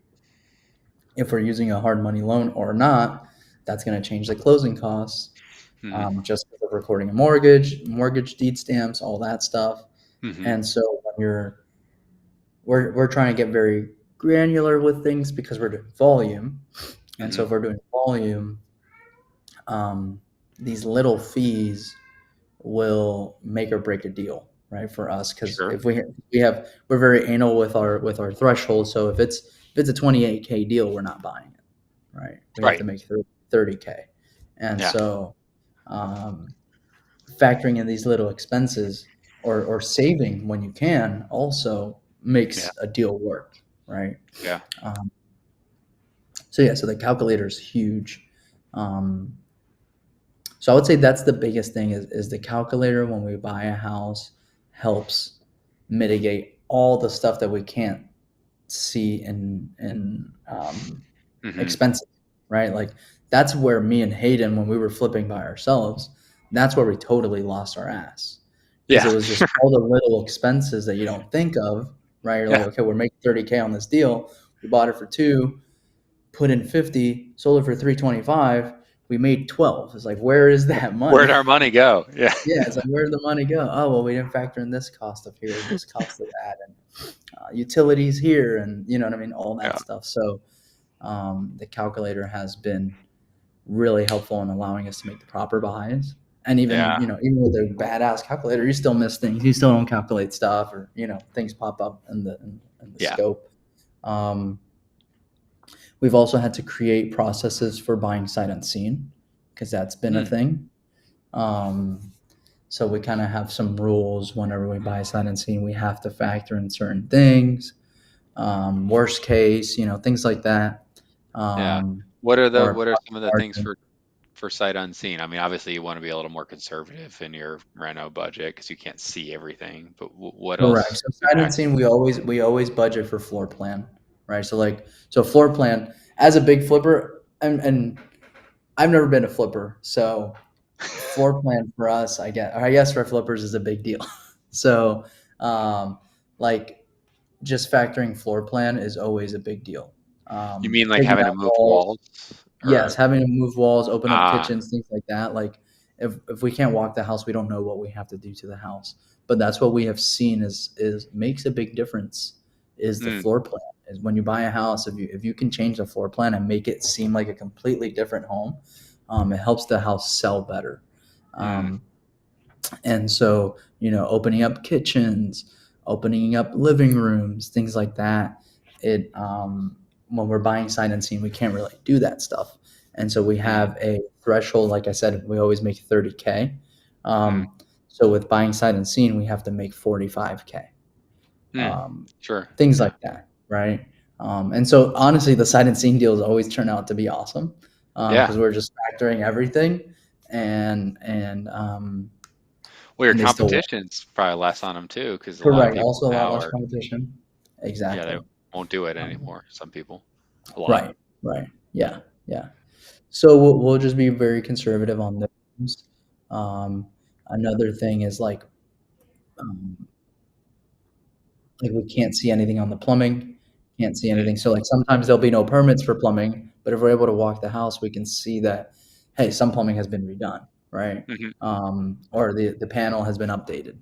if we're using a hard money loan or not. That's going to change the closing costs, Mm-hmm. just because of recording a mortgage deed stamps, all that stuff. Mm-hmm. And so when we're trying to get very granular with things because we're doing volume. And so Mm-hmm. if we're doing volume, these little fees will make or break a deal, right, for us. Because Sure. if we're very anal with our threshold. So if it's a 28K deal, we're not buying it, right? We have to Right. make 30K, and Yeah. so um, factoring in these little expenses or saving when you can also Yeah. makes a deal work, right? Yeah. Um, so yeah, so the calculator is huge. Um, so I would say that's the biggest thing is the calculator when we buy a house helps mitigate all the stuff that we can't see in Mm-hmm. expenses, right? Like that's where me and Hayden, when we were flipping by ourselves, that's where we totally lost our ass because Yeah. it was just all the little expenses that you don't think of, right? You're like, Yeah. okay, we're making 30K on this deal. We bought it for two, put in 50, sold it for 325. We made 12. It's like, where is that Where'd money? our money go? Yeah. Yeah, it's like, where'd the money go? Oh, well, we didn't factor in this cost of here, this cost of that, and utilities here, and you know what I mean, all that Yeah. stuff. So the calculator has been really helpful in allowing us to make the proper buys. And even Yeah. even with a badass calculator, you still miss things. You still don't calculate stuff, or things pop up in the Yeah. scope. Um, we've also had to create processes for buying sight unseen because that's been a Mm. thing. Um, so we kind of have some rules whenever we buy sight unseen. We have to factor in certain things. Worst case, things like that. Yeah. Um, or What are some of the things margin. for sight unseen? I mean, obviously you want to be a little more conservative in your reno budget because you can't see everything. But what Correct. else So do you sight factor? unseen, we always budget for floor plan, right? So floor plan as a big flipper, and I've never been a flipper, so floor plan for us, I guess for flippers is a big deal. So, um, like just factoring floor plan is always a big deal. You mean like Taking having to out move walls. walls Yes, or having to move walls, open up ah? kitchens, things like that. Like if we can't walk the house, we don't know what we have to do to the house. But that's what we have seen is makes a big difference is the Mm, floor plan. Is when you buy a house, if you can change the floor plan and make it seem like a completely different home, it helps the house sell better. mm, Um, and so, opening up kitchens, opening up living rooms, things like that. It when we're buying sight unseen, we can't really do that stuff. And so we mm, have a threshold. Like I said, we always make 30K. mm, So with buying sight unseen, we have to make 45K. mm. Um, Sure. things Yeah. like that, right? And so honestly, the sight unseen deals always turn out to be awesome Yeah. because we're just factoring everything and Well, your and they still won't. competition's probably less on them too, because a lot of Correct. people Also, a lot now less are, competition. yeah, they Exactly. won't do it Um, anymore. Some people, a lot. right. Right. Yeah. Yeah. So we'll just be very conservative on those. Um, Another thing is um, like we can't see anything on the plumbing, can't see Mm, anything. So like sometimes there'll be no permits for plumbing, but if we're able to walk the house, we can see that, hey, some plumbing has been redone, right? mhm. Or the panel has been updated.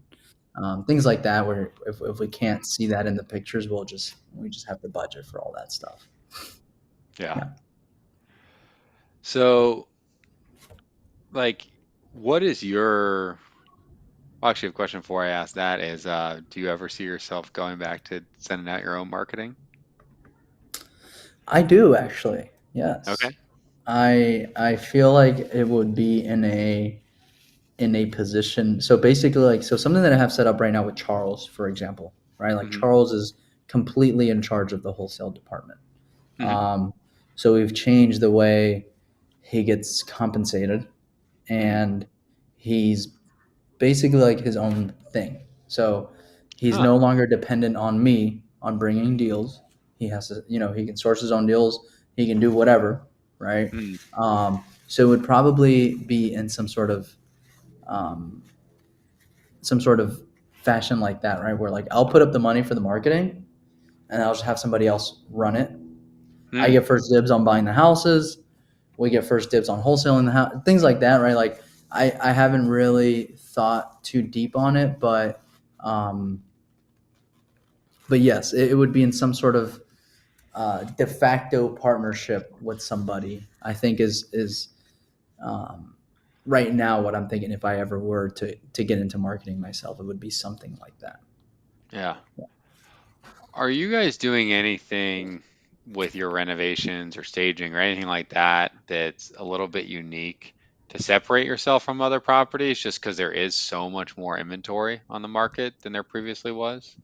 Things like that, where if we can't see that in the pictures, we just have to budget for all that stuff. Yeah. Yeah. So, like, what is your, well, actually, a question before I ask that is, do you ever see yourself going back to sending out your own marketing? I do actually. Okay. Yes. I feel like it would be in a position. So basically, so something that I have set up right now with Charles, for example, right? Like Hmm. Charles is completely in charge of the wholesale department. Hmm. Um, so we've changed the way he gets compensated, Hmm. and he's basically like his own thing. So he's Huh. no longer dependent on me on bringing deals. He has to, he can source his own deals. He can do whatever, right? Mm. So it would probably be in um, some sort of fashion like that, right? Where like I'll put up the money for the marketing, and I'll just have somebody else run it. I Mm. get first dibs on buying the houses. We get first dibs on wholesaling the house, things like that, right? Like I haven't really thought too deep on it, um, but yes, it would be in some sort of de facto partnership with somebody. I think is um, right now what I'm thinking. If I ever were to get into marketing myself, it would be something like that. Yeah. Are you guys doing anything with your renovations or staging or anything like that that's a little bit unique to separate yourself from other properties just because there is so much more inventory on the market than there previously was?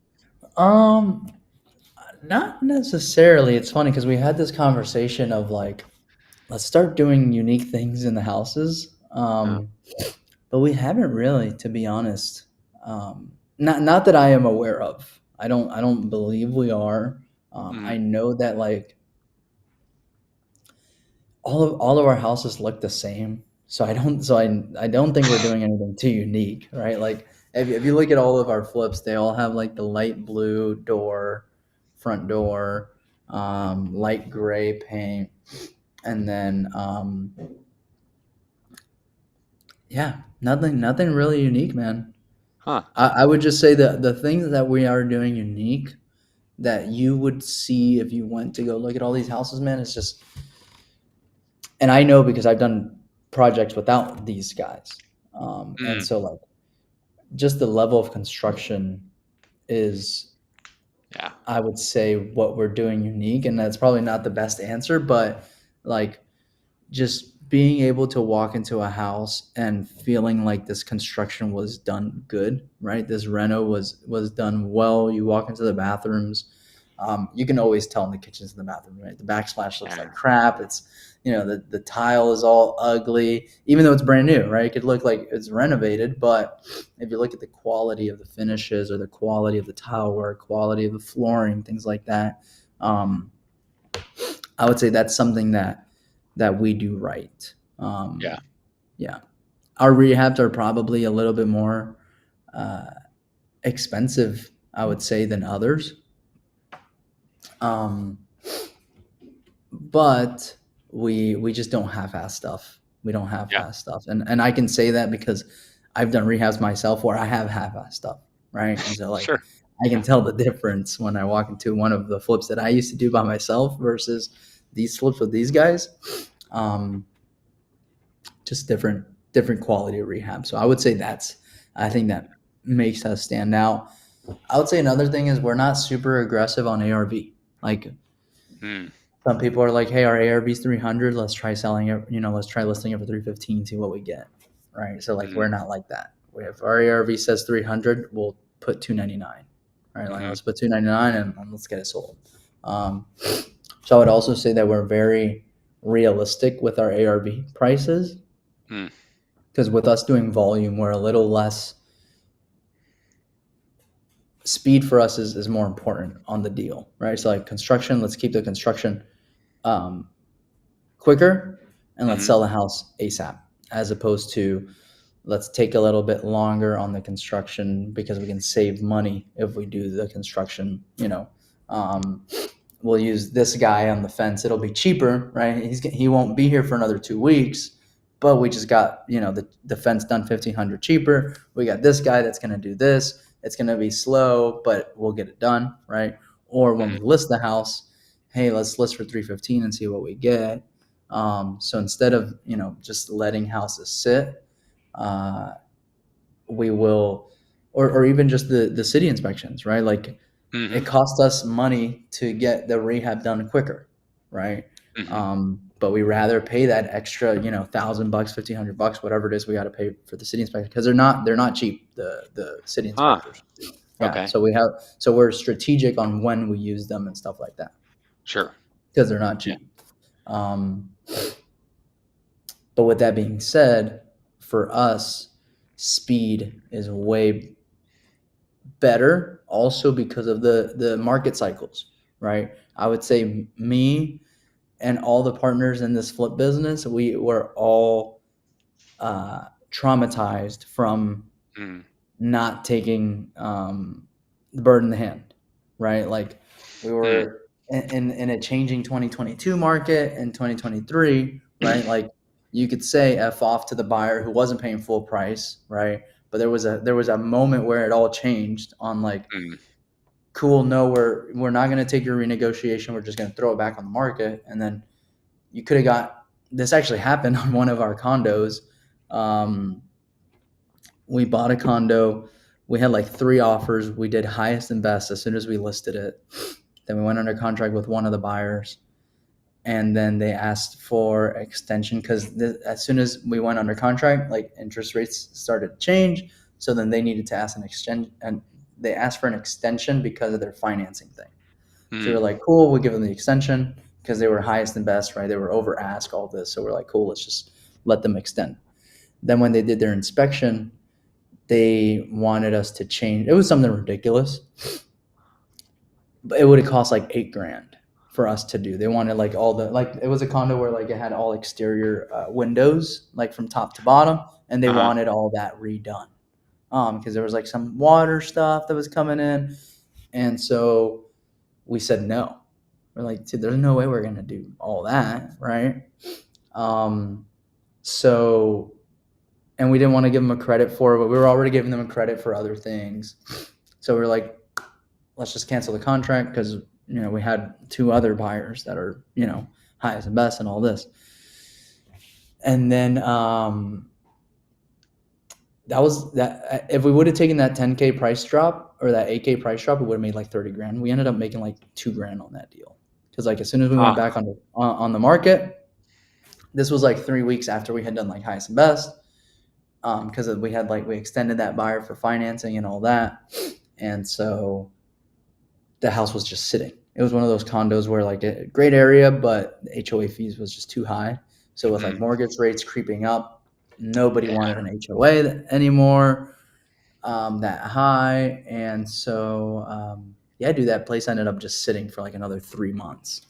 Um, Not necessarily. It's funny because we had this conversation of like, let's start doing unique things in the houses. Uh, But we haven't really, to be honest. Not that I am aware of. I don't believe we are. mm, I know that like all of our houses look the same. So I don't think we're doing anything too unique, right? Like if you look at all of our flips, they all have like the light blue door, front door, light gray paint, and then yeah, nothing really unique, man. huh. I would just say that the things that we are doing unique that you would see if you went to go look at all these houses, man, is just, and I know because I've done projects without these guys. And Mm, so like just the level of construction is, yeah. I would say, what we're doing unique. And that's probably not the best answer, but like just being able to walk into a house and feeling like this construction was done good, right? This reno was done well. You walk into the bathrooms, you can always tell in the kitchens and the bathroom, right? The backsplash looks Yeah. like crap. It's the tile is all ugly, even though it's brand new, right? It could look like it's renovated, but if you look at the quality of the finishes or the quality of the tile work, quality of the flooring, things like that, um, I would say that's something that we do right. Yeah. Yeah, our rehabs are probably a little bit more uh, expensive, I would say, than others. Um, but we just don't half-ass stuff. We don't Yeah. half-ass stuff, and I can say that because I've done rehabs myself where I have half-ass stuff, right? And so like Sure. I can Yeah. tell the difference when I walk into one of the flips that I used to do by myself versus these flips with these guys. Um, just different quality of rehab. So I would say I think that makes us stand out. I would say another thing is we're not super aggressive on ARV. Like Mm, some people are like, hey, our ARV's 300. Let's try selling it. Let's try listing it for 315. See what we get. Right. So like mm, we're not like that. If our ARV says 300, we'll put 299. Right. Like mm, let's put 299 and let's get it sold. Um, so I would also say that we're very realistic with our ARV prices mm, because with us doing volume, we're a little less. speed for us is more important on the deal, right? So like construction, let's keep the construction um, quicker and let's Mhm. sell the house ASAP, as opposed to let's take a little bit longer on the construction because we can save money if we do the construction. Um, we'll use this guy on the fence. It'll be cheaper, right? He won't be here for another 2 weeks, but we just got the fence done 1,500 cheaper. We got this guy that's going to do this. It's going to be slow, but we'll get it done, right? Or when Mhm. we list the house, hey, let's list for 315 and see what we get. So instead of just letting houses sit, uh, we will, or even just the city inspections, right? Like it Mhm. costs us money to get the rehab done quicker, right? Mhm. But we rather pay that extra, $1,000, $1,500, whatever it is we got to pay for the city inspector because they're not cheap. The city Huh. inspectors, yeah. Okay. So we're strategic on when we use them and stuff like that Sure. because they're not Yeah. cheap. But with that being said, for us, speed is way better also because of the market cycles, right? I would say me and all the partners in this flip business, we were all traumatized from Mm. not taking the bird in the hand, right? Like we Mm. were in a changing 2022 market in 2023, right? Like you could say F off to the buyer who wasn't paying full price, right? But there was a moment where it all changed on like, Mm. cool, no, we're not going to take your renegotiation. We're just going to throw it back on the market. And then you could have got this actually happened on one of our condos. Um, we bought a condo. We had like three offers. We did highest and best as soon as we listed it. Then we went under contract with one of the buyers. And then they asked for extension because as soon as we went under contract, like interest rates started to change. So then they needed to ask an extension, and they asked for an extension because of their financing thing. So we're Mm. like, cool, we'll give them the extension because they were highest and best, right? They were over ask all this. So we're like, cool, let's just let them extend. Then when they did their inspection, they wanted us to change. It was something ridiculous, but it would have cost like 8 grand for us to do. They wanted like all the, like it was a condo where like it had all exterior windows, like from top to bottom, and they Uh-huh. wanted all that redone. Because there was like some water stuff that was coming in, and so we said no. We're like, dude, there's no way we're gonna do all that, right? Um, so, and we didn't want to give them a credit for it, but we were already giving them a credit for other things. So we are like, let's just cancel the contract because we had two other buyers that are highest and best and all this. And then that was that. If we would have taken that 10K price drop or that 8K price drop, it would have made like 30 grand. We ended up making like 2 grand on that deal because like as soon as we went Huh. back on the market, this was like 3 weeks after we had done like highest and best, because we had like we extended that buyer for financing and all that, and so the house was just sitting. It was one of those condos where like a great area, but the HOA fees was just too high. So with like Mm. mortgage rates creeping up, nobody Yeah. wanted an HOA anymore that high, and so yeah, dude, that place ended up just sitting for like another 3 months,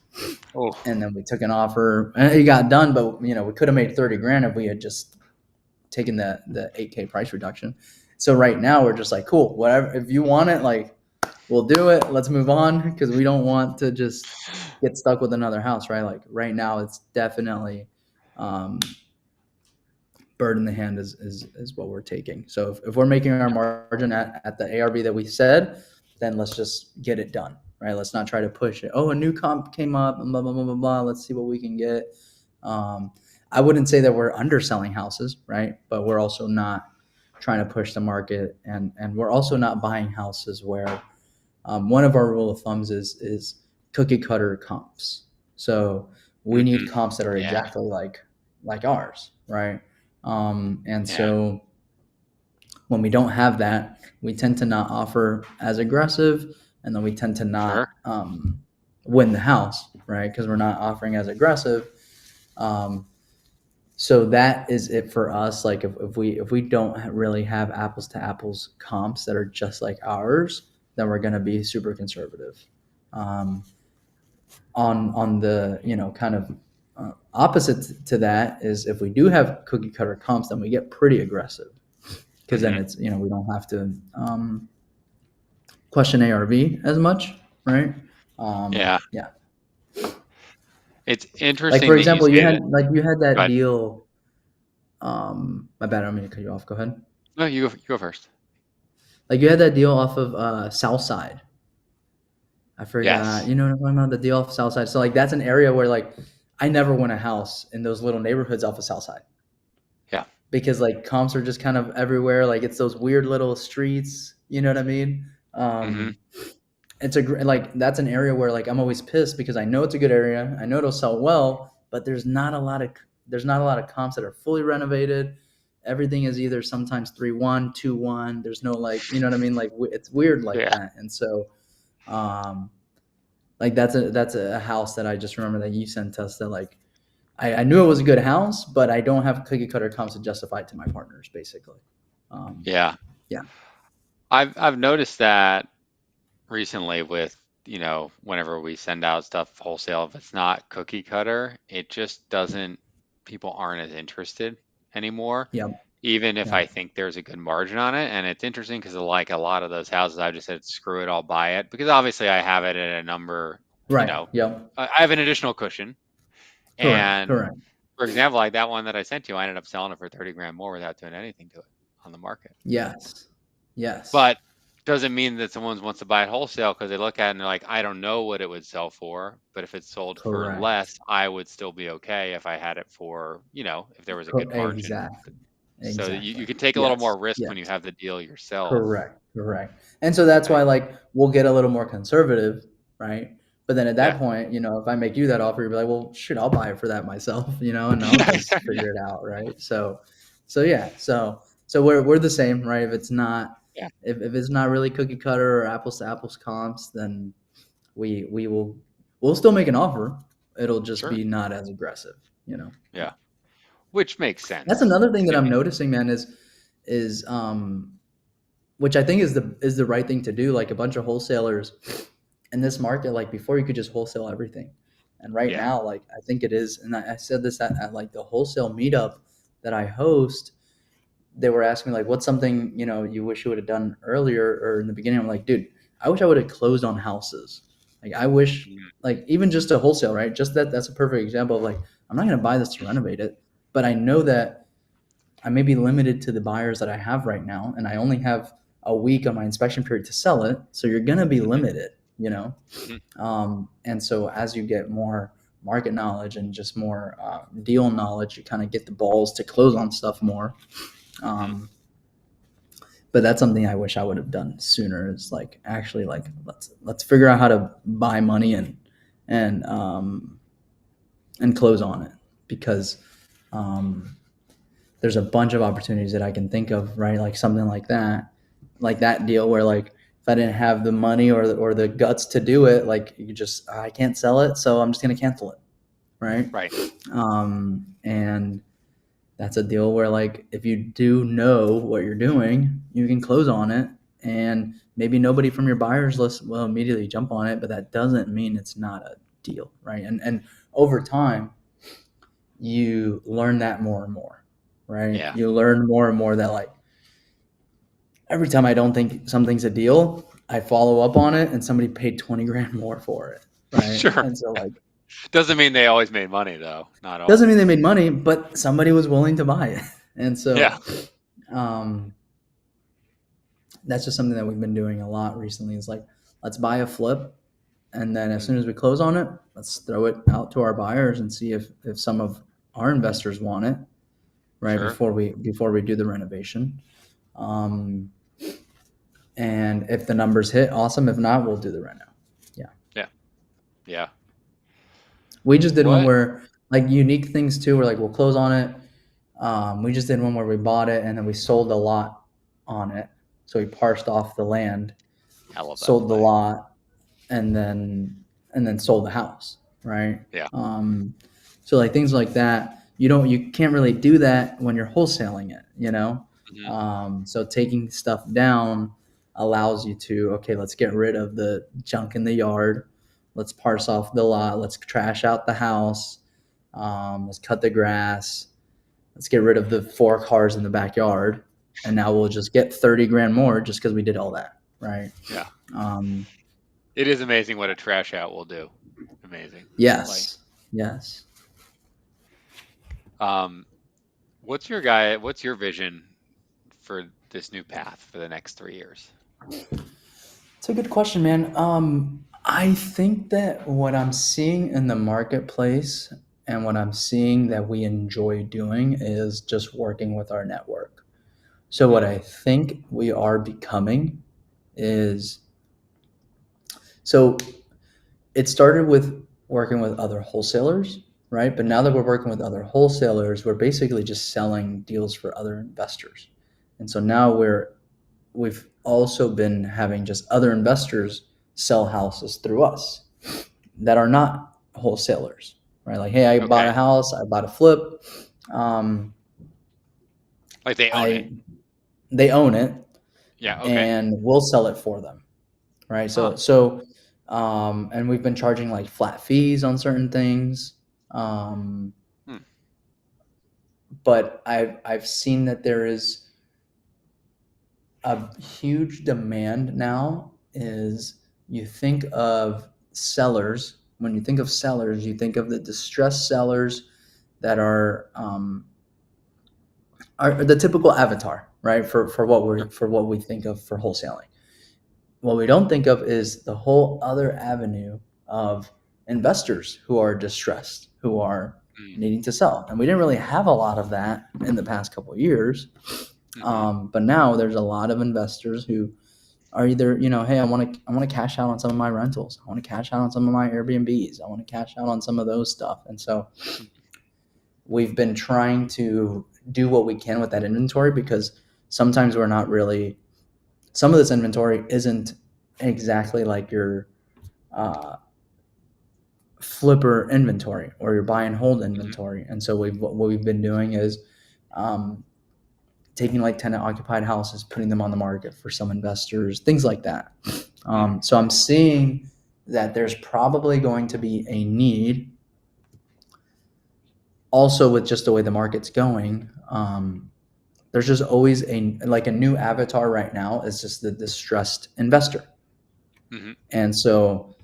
Oh. and then we took an offer, and it got done, but we could have made 30 grand if we had just taken the 8K price reduction. So right now we're just like, cool, whatever. If you want it, like we'll do it. Let's move on because we don't want to just get stuck with another house, right? Like right now, it's definitely um, bird in the hand is what we're taking. So if we're making our margin at the ARV that we said, then let's just get it done, right? Let's not try to push it. Oh, a new comp came up, and blah blah blah blah blah. Let's see what we can get. Um, I wouldn't say that we're underselling houses, right? But we're also not trying to push the market, and we're also not buying houses where one of our rule of thumbs is cookie cutter comps. So we need Mhm. comps that are Yeah. exactly like ours, right? And Yeah. so when we don't have that, we tend to not offer as aggressive, and then we tend to Sure. not win the house, right? Because we're not offering as aggressive. Um, so that is it for us. Like if we don't really have apples to apples comps that are just like ours, then we're going to be super conservative. Um, on the kind of opposite to that is if we do have cookie cutter comps, then we get pretty aggressive because then Hmm. it's we don't have to question ARV as much, right? Yeah. Yeah. It's Like for interesting that you example, say that. you had that But deal. My bad. I don't mean to cut you off. Go ahead. no, you go first. Like you had that deal off of Southside. I forgot. Yes. You know what I'm talking about? The deal off Southside. So like that's an area where like I never want a house in those little neighborhoods off of Southside Yeah. because like comps are just kind of everywhere. Like it's those weird little streets. You know what I mean? Hmm. It's like that's an area where like I'm always pissed because I know it's a good area. I know it'll sell well, but there's not a lot of comps that are fully renovated. Everything is either sometimes 3-1, 2-1. There's no like, you know what I mean? Like it's weird like Yeah. that. And so um like that's a house that I just remember that you sent us that like I knew it was a good house, but I don't have cookie cutter comps to justify it to my partners basically. Um Yeah. yeah. I've noticed that recently with, whenever we send out stuff wholesale, if it's not cookie cutter, it just doesn't, people aren't as interested anymore, Yep. even if I Yep. think there's a good margin on it. And it's interesting because like a lot of those houses, I just said, screw it, I'll buy it because obviously I have it at a number, you Right. know, Yep. I have an additional cushion. Correct. And Correct. for example, like that one that I sent you, I ended up selling it for 30 grand more without doing anything to it on the market. Yes. Yes. But doesn't mean that someone wants to buy it wholesale because they look at it and they're like, I don't know what it would sell for, but if it's sold for Correct. less, I would still be okay if I had it for, if there was a good margin. Exactly. So you Exactly. can take a little Yes. more risk when you Yes. have the deal yourself, Correct. Correct. And so that's why right? like we'll get a little more conservative, right? But then at that Yeah. point, if I make you that offer, you'll be like, well, shit, I'll buy it for that myself, and I'll just Yeah. figure it out, right? So yeah, so we're the same, right? If it's not Yeah. if it's not really cookie cutter or apples to apples comps, then we'll still make an offer. It'll just Sure. be not as aggressive, Yeah. Yeah. Which makes That's sense. another thing that I I'm mean, noticing, man, is which I think is the right thing to do. Like a bunch of wholesalers in this market, like before you could just wholesale everything, and right yeah. now, like I think it is. And I said this at like the wholesale meetup that I host. They were asking me like, what's something you wish you would have done earlier or in the beginning. I'm like, dude, I wish I would have closed on houses. Like I wish, Mm, like even just a wholesale, right? Just that's a perfect example of like I'm not going to buy this to renovate it, but I know that I may be limited to the buyers that I have right now, and I only have a week on my inspection period to sell it. So you're going to be mhm, limited. mhm, And so as you get more market knowledge and just more deal knowledge, you kind of get the balls to close on stuff more. mhm, Um, but that's something I wish I would have done sooner. Is like actually like let's figure out how to buy money and um, and close on it because um, there's a bunch of opportunities that I can think of, right? Like that deal where like if I didn't have the money or the guts to do it, like I can't sell it, so I'm just gonna cancel it, right? right. And that's a deal where like if you do know what you're doing, you can close on it, and maybe nobody from your buyers list will immediately jump on it, but that doesn't mean it's not a deal, right? And over time you learn that more and more, right? Yeah. You learn more and more that like every time I don't think something's a deal, I follow up on it and somebody paid 20 grand more for it, right? Sure. And so like Doesn't mean they always made money though. Not doesn't always. mean they made money, but somebody was willing to buy it. And Yeah. so um that's just something that we've been doing a lot recently is like let's buy a flip, and then as Mhm. soon as we close on it, let's throw it out to our buyers and see if some of our investors want it, right? Sure. Before we do the renovation. Um, and if the numbers hit, awesome. If not, we'll do the reno. Yeah. Yeah. Yeah. We just did one What? where like unique things too, where like we'll close on it. We just did one where we bought it and then we sold a lot on it. So we parsed off the land, I love that sold the play. lot, and then sold the house, right? Yeah. So like things like that, you can't really do that when you're wholesaling it. Mhm. So taking stuff down allows you to, okay, let's get rid of the junk in the yard. Let's parse off the lot. Let's trash out the house. Let's cut the grass. Let's get rid of the 4 cars in the backyard. And now we'll just get 30 grand more just because we did all that. Right. Yeah. Um, It is amazing what a trash out will do. Amazing. Like, yes. Yes. um, what's your vision for this new path for the next 3 years? It's a good question, man. I think that what I'm seeing in the marketplace and what I'm seeing that we enjoy doing is just working with our network. So, what Mm, I think we are becoming is so it started with working with other wholesalers, right? But now that we're working with other wholesalers, we're basically just selling deals for other investors. And so now we've also been having just other investors sell houses through us that are not wholesalers, right? Like, hey, I bought a okay. house, I bought a flip, um, Like they own it. I they own it, Yeah. Okay. and we'll sell it for them, right? Huh. And we've been charging like flat fees on certain things, um, Hmm. but I've seen that there is a huge demand now. Is you think of sellers when you think of sellers, you think of the distressed sellers that are the typical avatar, right? For what we think of for wholesaling. What we don't think of is the whole other avenue of investors who are distressed, who are Mm, needing to sell, and we didn't really have a lot of that in the past couple of years. mm-hmm. But now there's a lot of investors who are either, hey, I want to cash out on some of my rentals, I want to cash out on some of my Airbnbs, I want to cash out on some of those stuff, and so we've been trying to do what we can with that inventory, because sometimes we're not really, some of this inventory isn't exactly like your uh, flipper inventory or your buy and hold Mm-hmm. inventory. And so what we've been doing is um, taking like tenant occupied houses, putting them on the market for some investors, things like that. Mm, So I'm seeing that there's probably going to be a need also with just the way the market's going. There's just always a new avatar right now is just the distressed investor. mm-hmm. And so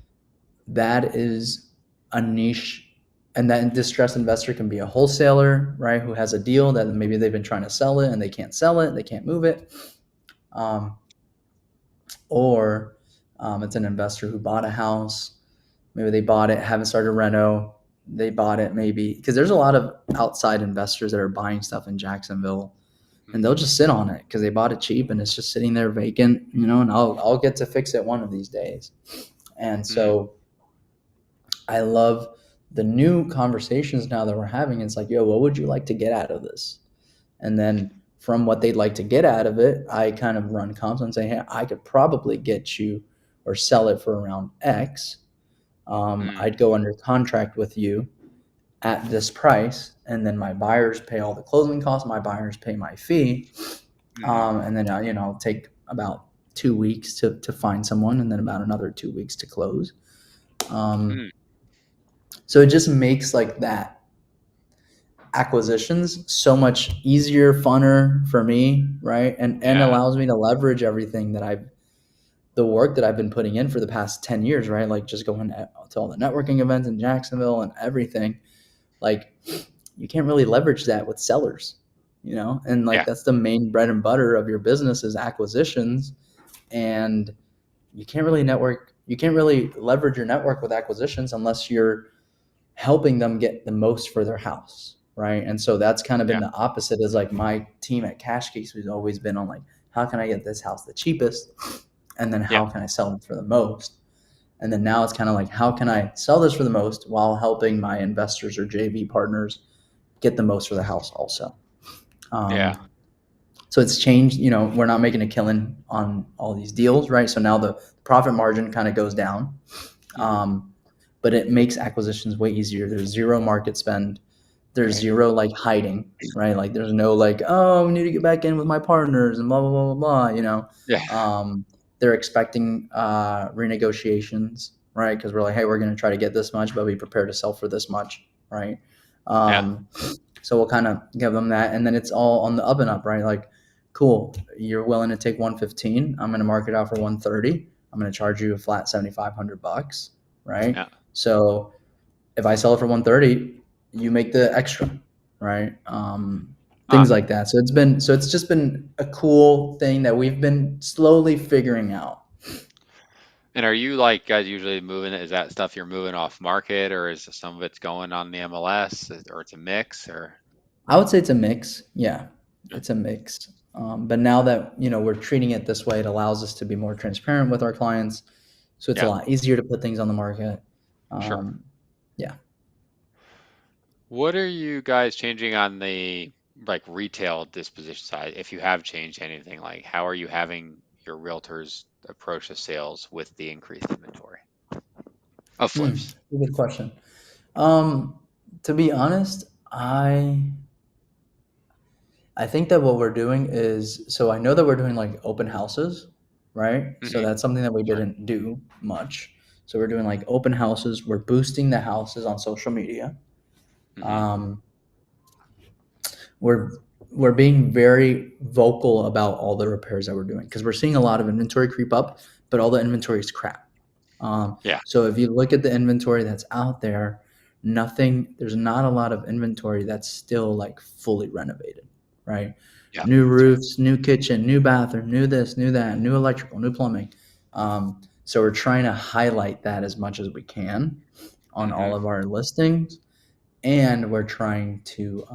that is a niche, and that distressed investor can be a wholesaler, right, who has a deal that maybe they've been trying to sell it and they can't sell it, they can't move it, um, or it's an investor who bought a house, maybe they bought it, haven't started reno, they bought it maybe because there's a lot of outside investors that are buying stuff in Jacksonville, and they'll Mm-hmm. just sit on it because they bought it cheap and it's just sitting there vacant, and I'll get to fix it one of these days. And Mm, so I love the new conversations now that we're having. It's like, yo, what would you like to get out of this? And then from what they'd like to get out of it, I kind of run comps and say, hey, I could probably get you or sell it for around X. mm, I'd go under contract with you at this price, and then my buyers pay all the closing costs. My buyers pay my fee, mm-hmm. and then I'll take about 2 weeks to find someone, and then about another 2 weeks to close. Um, Mm, so it just makes like that acquisitions so much easier, funner for me, right? And yeah. allows me to leverage everything that I've the work that I've been putting in for the past 10 years, right? Like just going to all the networking events in Jacksonville and everything. Like you can't really leverage that with sellers, And like Yeah. that's the main bread and butter of your business is acquisitions, and you can't really leverage your network with acquisitions unless you're helping them get the most for their house, right? And so that's kind of been Yeah. the opposite. Is like my team at Cash Geeks has always been on like, how can I get this house the cheapest, and then Yeah. how can I sell it for the most? And then now it's kind of like, how can I sell this for the most while helping my investors or JV partners get the most for the house also? Yeah. So it's changed. We're not making a killing on all these deals, right? So now the profit margin kind of goes down. Mm-hmm. Um, but it makes acquisitions way easier. There's zero market spend. There's Right. zero like hiding, right? Like there's no like, oh, we need to get back in with my partners and blah blah blah blah blah. Yeah. they're expecting renegotiations, right? Because we're like, hey, we're going to try to get this much, but be prepared to sell for this much, right? Yeah. So we'll kind of give them that, and then it's all on the up and up, right? Like, cool, you're willing to take 115. I'm going to mark it out for 130. I'm going to charge you a flat $7,500, right? Yeah. So if I sell it for 130, you make the extra, right? Ah. Things like that. So it's just been a cool thing that we've been slowly figuring out. And are you like guys usually moving? Is that stuff you're moving off market, or is some of it's going on the MLS, or it's a mix, or I would say it's a mix. Yeah, yeah, it's a mix. But now that we're treating it this way, it allows us to be more transparent with our clients. So it's a yeah, lot easier to put things on the market. sure. Um, yeah. What are you guys changing on the like retail disposition side? If you have changed anything, like how are you having your realtors approach the sales with the increased inventory of flips? Good question. Um, to be honest, I think that what we're doing is, so I know that we're doing like open houses, right? So Hmm. that's something that we Sure. didn't do much. So we're doing like open houses. We're boosting the houses on social media. Hmm. Um, we're we're being very vocal about all the repairs that we're doing because we're seeing a lot of inventory creep up, but all the inventory is crap. Yeah. So if you look at the inventory that's out there, there's not a lot of inventory that's still like fully renovated, right? Yeah. New That's right. roofs, new kitchen, new bathroom, new this, new that, new electrical, new plumbing. So we're trying to highlight that as much as we can on Hmm. all of our listings, and we're trying to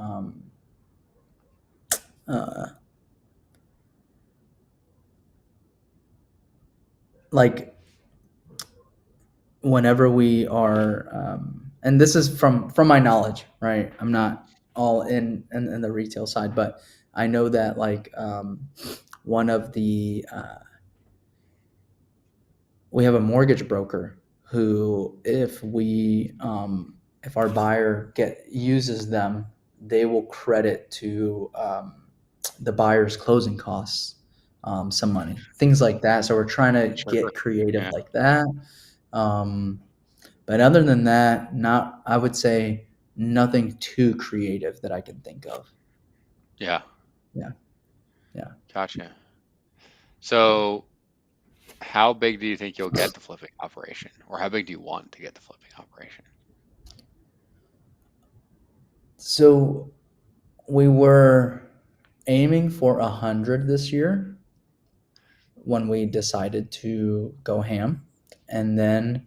uh, like whenever we are and this is from my knowledge, right? I'm not all in the retail side, but I know that like one of the we have a mortgage broker who if our buyer get uses them, they will credit to the buyer's closing costs some money, things like that. So we're trying to Sure. get creative Yeah. like that. um, But other than that, not I would say nothing too creative that I can think of. Yeah. Yeah, yeah. Gotcha. So how big do you think you'll get the flipping operation, or how big do you want to get the flipping operation? So we were aiming for 100 this year when we decided to go ham, and then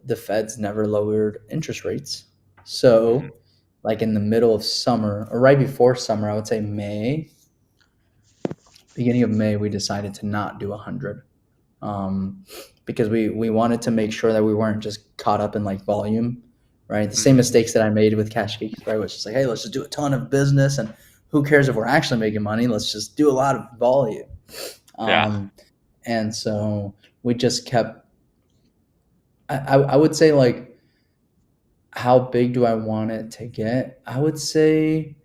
the Feds never lowered interest rates. Hmm. So, like in the middle of summer or right before summer, I would say May, beginning of May, we decided to not do 100. um, because we wanted to make sure that we weren't just caught up in like volume, right? The same Hmm. mistakes that I made with Cash Geeks, right? Which is like, hey, let's just do a ton of business, and who cares if we're actually making money? Let's just do a lot of volume. Yeah. Um, and so we just kept. I would say like, how big do I want it to get? I would say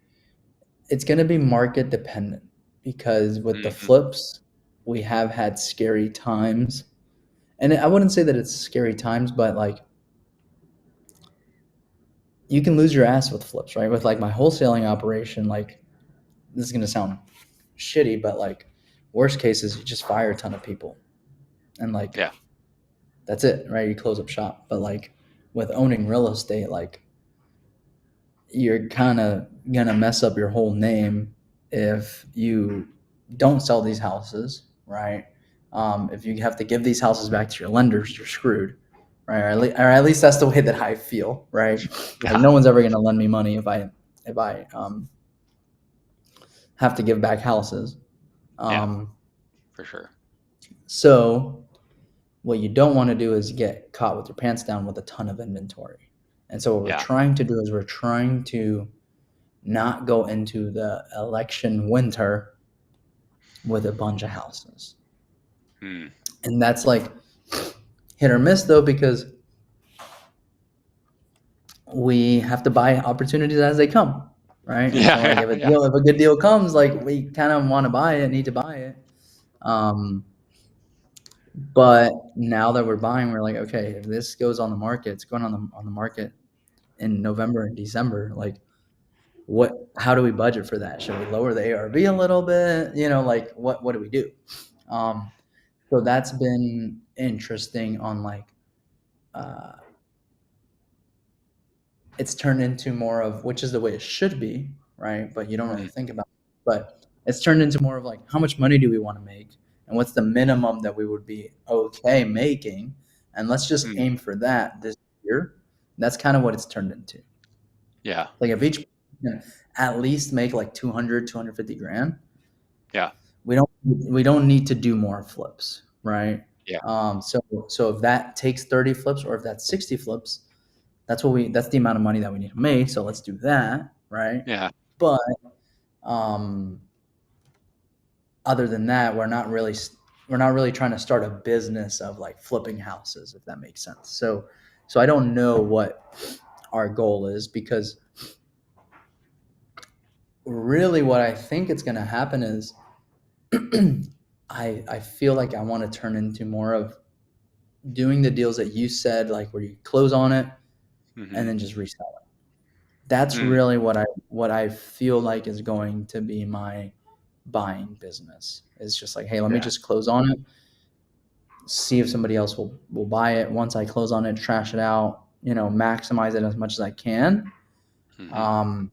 it's going to be market dependent because with the Hmm. flips, we have had scary times. And I wouldn't say that it's scary times, but like you can lose your ass with flips, right? With like my wholesaling operation, like this is gonna sound shitty, but like worst case is you just fire a ton of people and like Yeah. that's it, right? You close up shop. But like with owning real estate, like you're kind of gonna mess up your whole name if you don't sell these houses, right? If you have to give these houses back to your lenders, you're screwed, right? Or at least that's the way that I feel, right? Like Yeah. no one's ever gonna lend me money if I have to give back houses. Yeah. Um, For sure. so what you don't want to do is get caught with your pants down with a ton of inventory. And so what we're Yeah. trying to do is we're trying to not go into the election winter with a bunch of houses. Hmm. And that's like hit or miss though, because we have to buy opportunities as they come. Right. And so Yeah. like Yeah. Yeah. if a good deal comes, like we kind of want to buy it, need to buy it. Um, But now that we're buying, we're like, okay, if this goes on the market, it's going on the market in November and December. Like, what? How do we budget for that? Should we lower the ARV a little bit? Like what do we do? Um, so that's been interesting. On like, uh, it's turned into more of, which is the way it should be, right? But you don't really Mm, think about it. But it's turned into more of like, how much money do we want to make, and what's the minimum that we would be okay making, and let's just mm, aim for that this year. That's kind of what it's turned into. yeah, Like if each can at least make like 200, 250 grand, yeah, we don't need to do more flips, right? yeah, So if that takes 30 flips, or if that's 60 flips, that's the amount of money that we need to make. So let's do that, right? yeah. But um, other than that, we're not really trying to start a business of like flipping houses, if that makes sense. So I don't know what our goal is, because really what I think it's going to happen is I feel like I want to turn into more of doing the deals that you said, like where you close on it and Hmm. then just resell it. That's Mm, really what I feel like is going to be my buying business. It's just like, hey, let me yeah. just close on it, see if somebody else will buy it. Once I close on it, trash it out, maximize it as much as I can. Hmm. Um,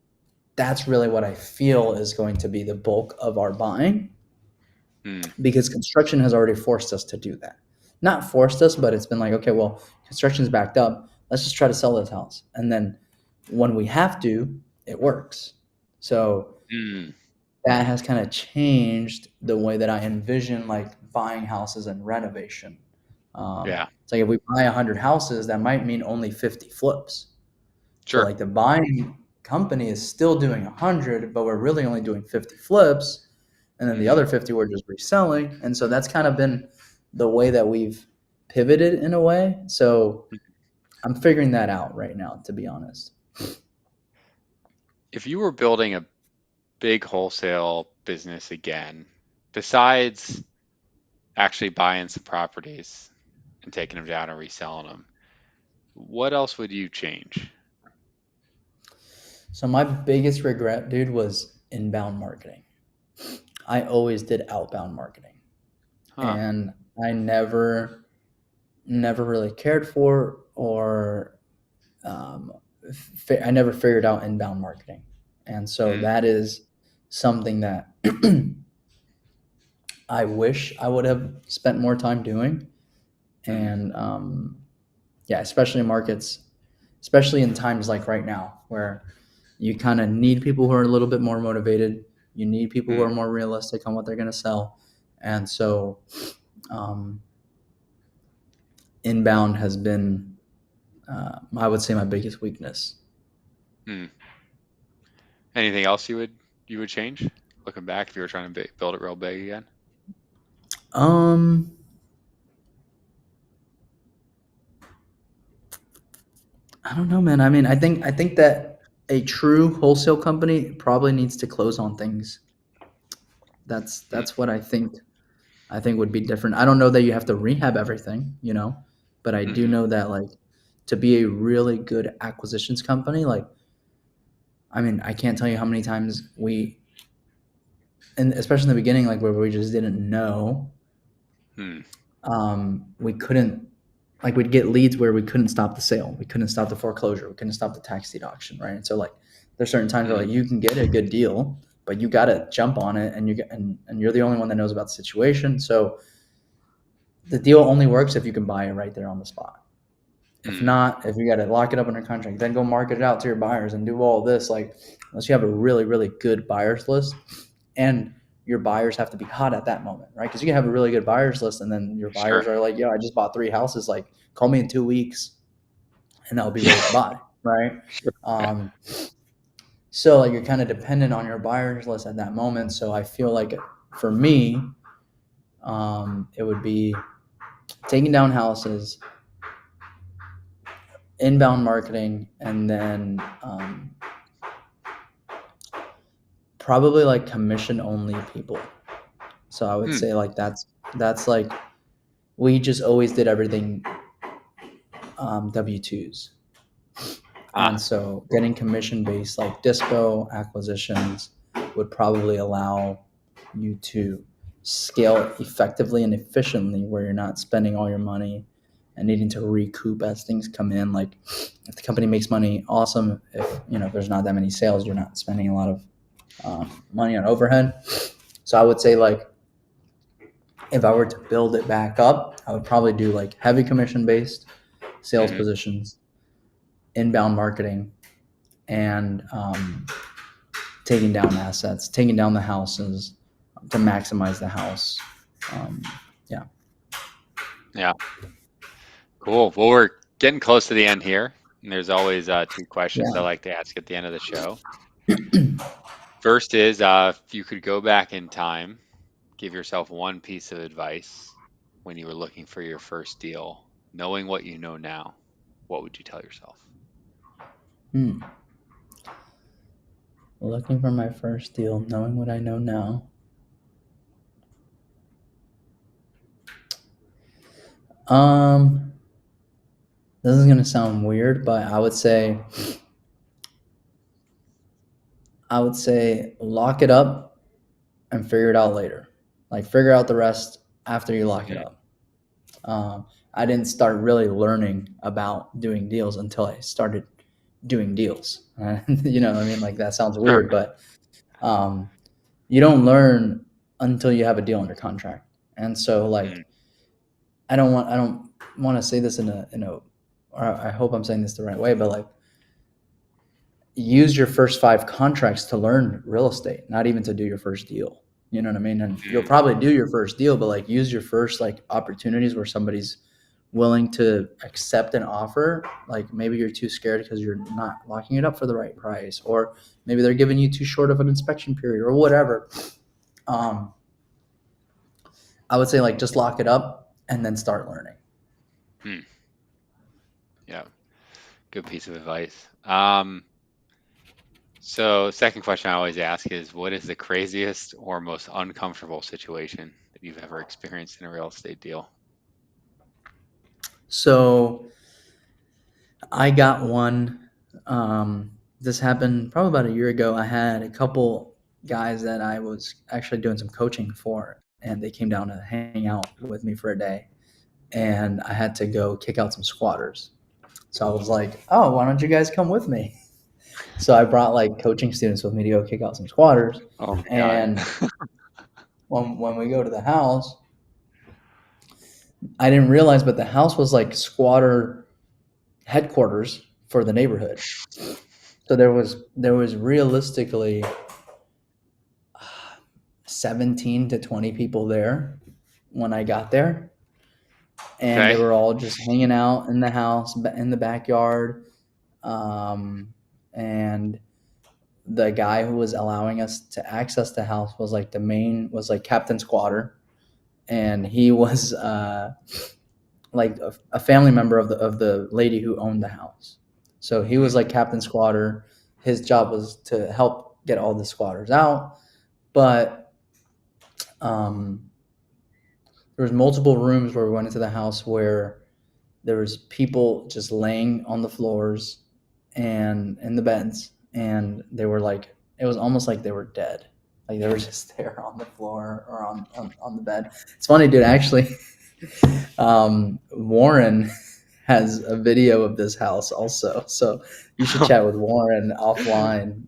that's really what I feel is going to be the bulk of our buying, Mm, because construction has already forced us to do that. Not forced us, but it's been like, okay, well, construction's backed up. Let's just try to sell this house. And then when we have to, it works. So mm, that has kind of changed the way that I envision like buying houses and renovation. yeah, It's like if we buy 100 houses, that might mean only 50 flips. So sure. like the buying company is still doing 100, but we're really only doing 50 flips, and then the Hmm. other 50 we're just reselling. And so that's kind of been the way that we've pivoted in a way. So I'm figuring that out right now, to be honest. If you were building a big wholesale business again, besides actually buying some properties and taking them down and reselling them, what else would you change? So my biggest regret, dude, was inbound marketing. I always did outbound marketing, Huh. and I never really cared for, or um, I never figured out inbound marketing. And so Mm, that is something that I wish I would have spent more time doing. mm, And yeah, especially in markets, especially in times like right now, where you kind of need people who are a little bit more motivated. You need people who mm. are more realistic on what they're going to sell. And so um, inbound has been, I would say, my biggest weakness. Mm. Anything else you would change? Looking back, if you were trying to build it real big again. Um, I don't know, man. I mean, I think that a true wholesale company probably needs to close on things. That's Mm, that's what I think would be different. I don't know that you have to rehab everything, but I do mm-hmm, know that like to be a really good acquisitions company, like I mean, I can't tell you how many times and especially in the beginning, like where we just didn't know, mm, we couldn't, like we'd get leads where we couldn't stop the sale, we couldn't stop the foreclosure, we couldn't stop the tax deed auction, right? And so like there's certain times where mm, like you can get a good deal, but you got to jump on it, and and you're the only one that knows about the situation. So the deal only works if you can buy it right there on the spot. If mm, not, if you got to lock it up under contract, then go market it out to your buyers and do all this. Like, unless you have a really, really good buyers list, and your buyers have to be hot at that moment, right? Because you can have a really good buyers list, and then your sure. buyers are like, "Yo, I just bought 3 houses. Like, call me in 2 weeks, and I'll be ready to Yeah. buy." Right? Sure. Yeah. Um, so like you're kind of dependent on your buyers list at that moment. So I feel like for me, it would be taking down houses, inbound marketing, and then probably like commission only people. So I would Hmm. say like that's like we just always did everything W-2s. And Ah, so getting commission based like dispo acquisitions would probably allow you to scale effectively and efficiently where you're not spending all your money and needing to recoup as things come in. Like if the company makes money, awesome. If there's not that many sales, you're not spending a lot of money on overhead. So I would say like if I were to build it back up, I would probably do like heavy commission based sales hmm positions, inbound marketing, and taking down assets, taking down the houses to maximize the house. Um, yeah, yeah, cool. Well, we're getting close to the end here. And there's always two questions I yeah. like to ask at the end of the show. First is if you could go back in time, give yourself one piece of advice when you were looking for your first deal, knowing what you know now, what would you tell yourself? Hmm. Looking for my first deal, knowing what I know now. Um, this is gonna sound weird, but I would say lock it up and figure it out later. Like figure out the rest after you lock it Hmm. up. I didn't start really learning about doing deals until I started doing deals. You know what I mean? Like that sounds Sure. weird, but um, you don't learn until you have a deal under contract. And so Mm, like I don't want to say this or I hope I'm saying this the right way, but like use your first 5 contracts to learn real estate, not even to do your first deal. You know what I mean? And you'll mm, probably do your first deal, but like use your first like opportunities where somebody's willing to accept an offer. Like maybe you're too scared because you're not locking it up for the right price, or maybe they're giving you too short of an inspection period or whatever. Um, I would say like just lock it up and then start learning. mm. Yeah, good piece of advice. So second question I always ask is what is the craziest or most uncomfortable situation that you've ever experienced in a real estate deal? So I got one. This happened probably about a year ago. I had a couple guys that I was actually doing some coaching for, and they came down to hang out with me for a day. And I had to go kick out some squatters. So I was like, oh, why don't you guys come with me? So I brought like coaching students with me to go kick out some squatters. Oh my God. And when we go to the house, I didn't realize, but the house was like squatter headquarters for the neighborhood. So there was realistically 17 to 20 people there when I got there, and they Okay. were all just hanging out in the house in the backyard. Um, and the guy who was allowing us to access the house was like was like Captain Squatter, and he was like a family member of the lady who owned the house. So he was Mm, like Captain Squatter. His job was to help get all the squatters out, but um, there was multiple rooms where we went into the house where there was people just laying on the floors and in the beds, and they were like it was almost like they were dead, like they were just there on the floor or on the bed. It's funny, dude, actually. Warren has a video of this house also, so you should chat with Warren offline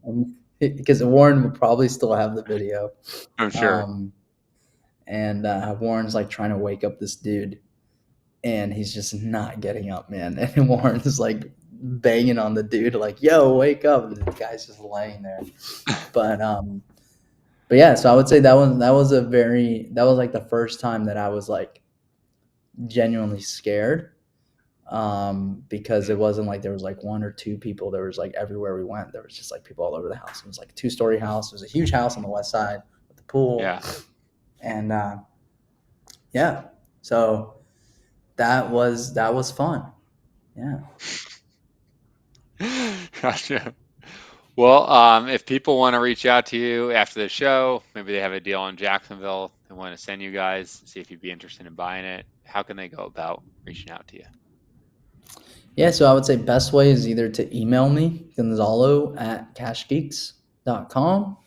because Warren would probably still have the video. I'm sure. um, and Warren's like trying to wake up this dude, and he's just not getting up, man. And Warren is like banging on the dude, like, "Yo, wake up!" And the guy's just laying there. But but yeah, so I would say that was like the first time that I was like genuinely scared, because it Mm, wasn't like there was like 1 or 2 people. There was like everywhere we went, there was just like people all over the house. It was like a 2-story house. It was a huge house on the west side with the pool, yeah. and yeah, so that was fun. Yeah. Gotcha. Well, if people want to reach out to you after the show, maybe they have a deal in Jacksonville, they want to send you guys, see if you'd be interested in buying it. how can they go about reaching out to you? Yeah, so I would say best way is either to email me, Gonzalo at cashgeeks.com,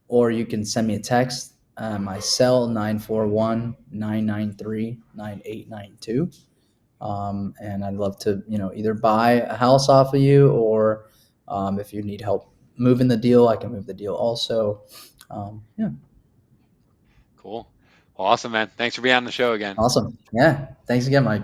or you can send me a text. My cell 941-993-9892. And I'd love to, either buy a house off of you, or if you need help moving the deal, I can move the deal also. Yeah, Cool. Well, awesome, man. Thanks for being on the show again. awesome. Yeah, thanks again, Mike.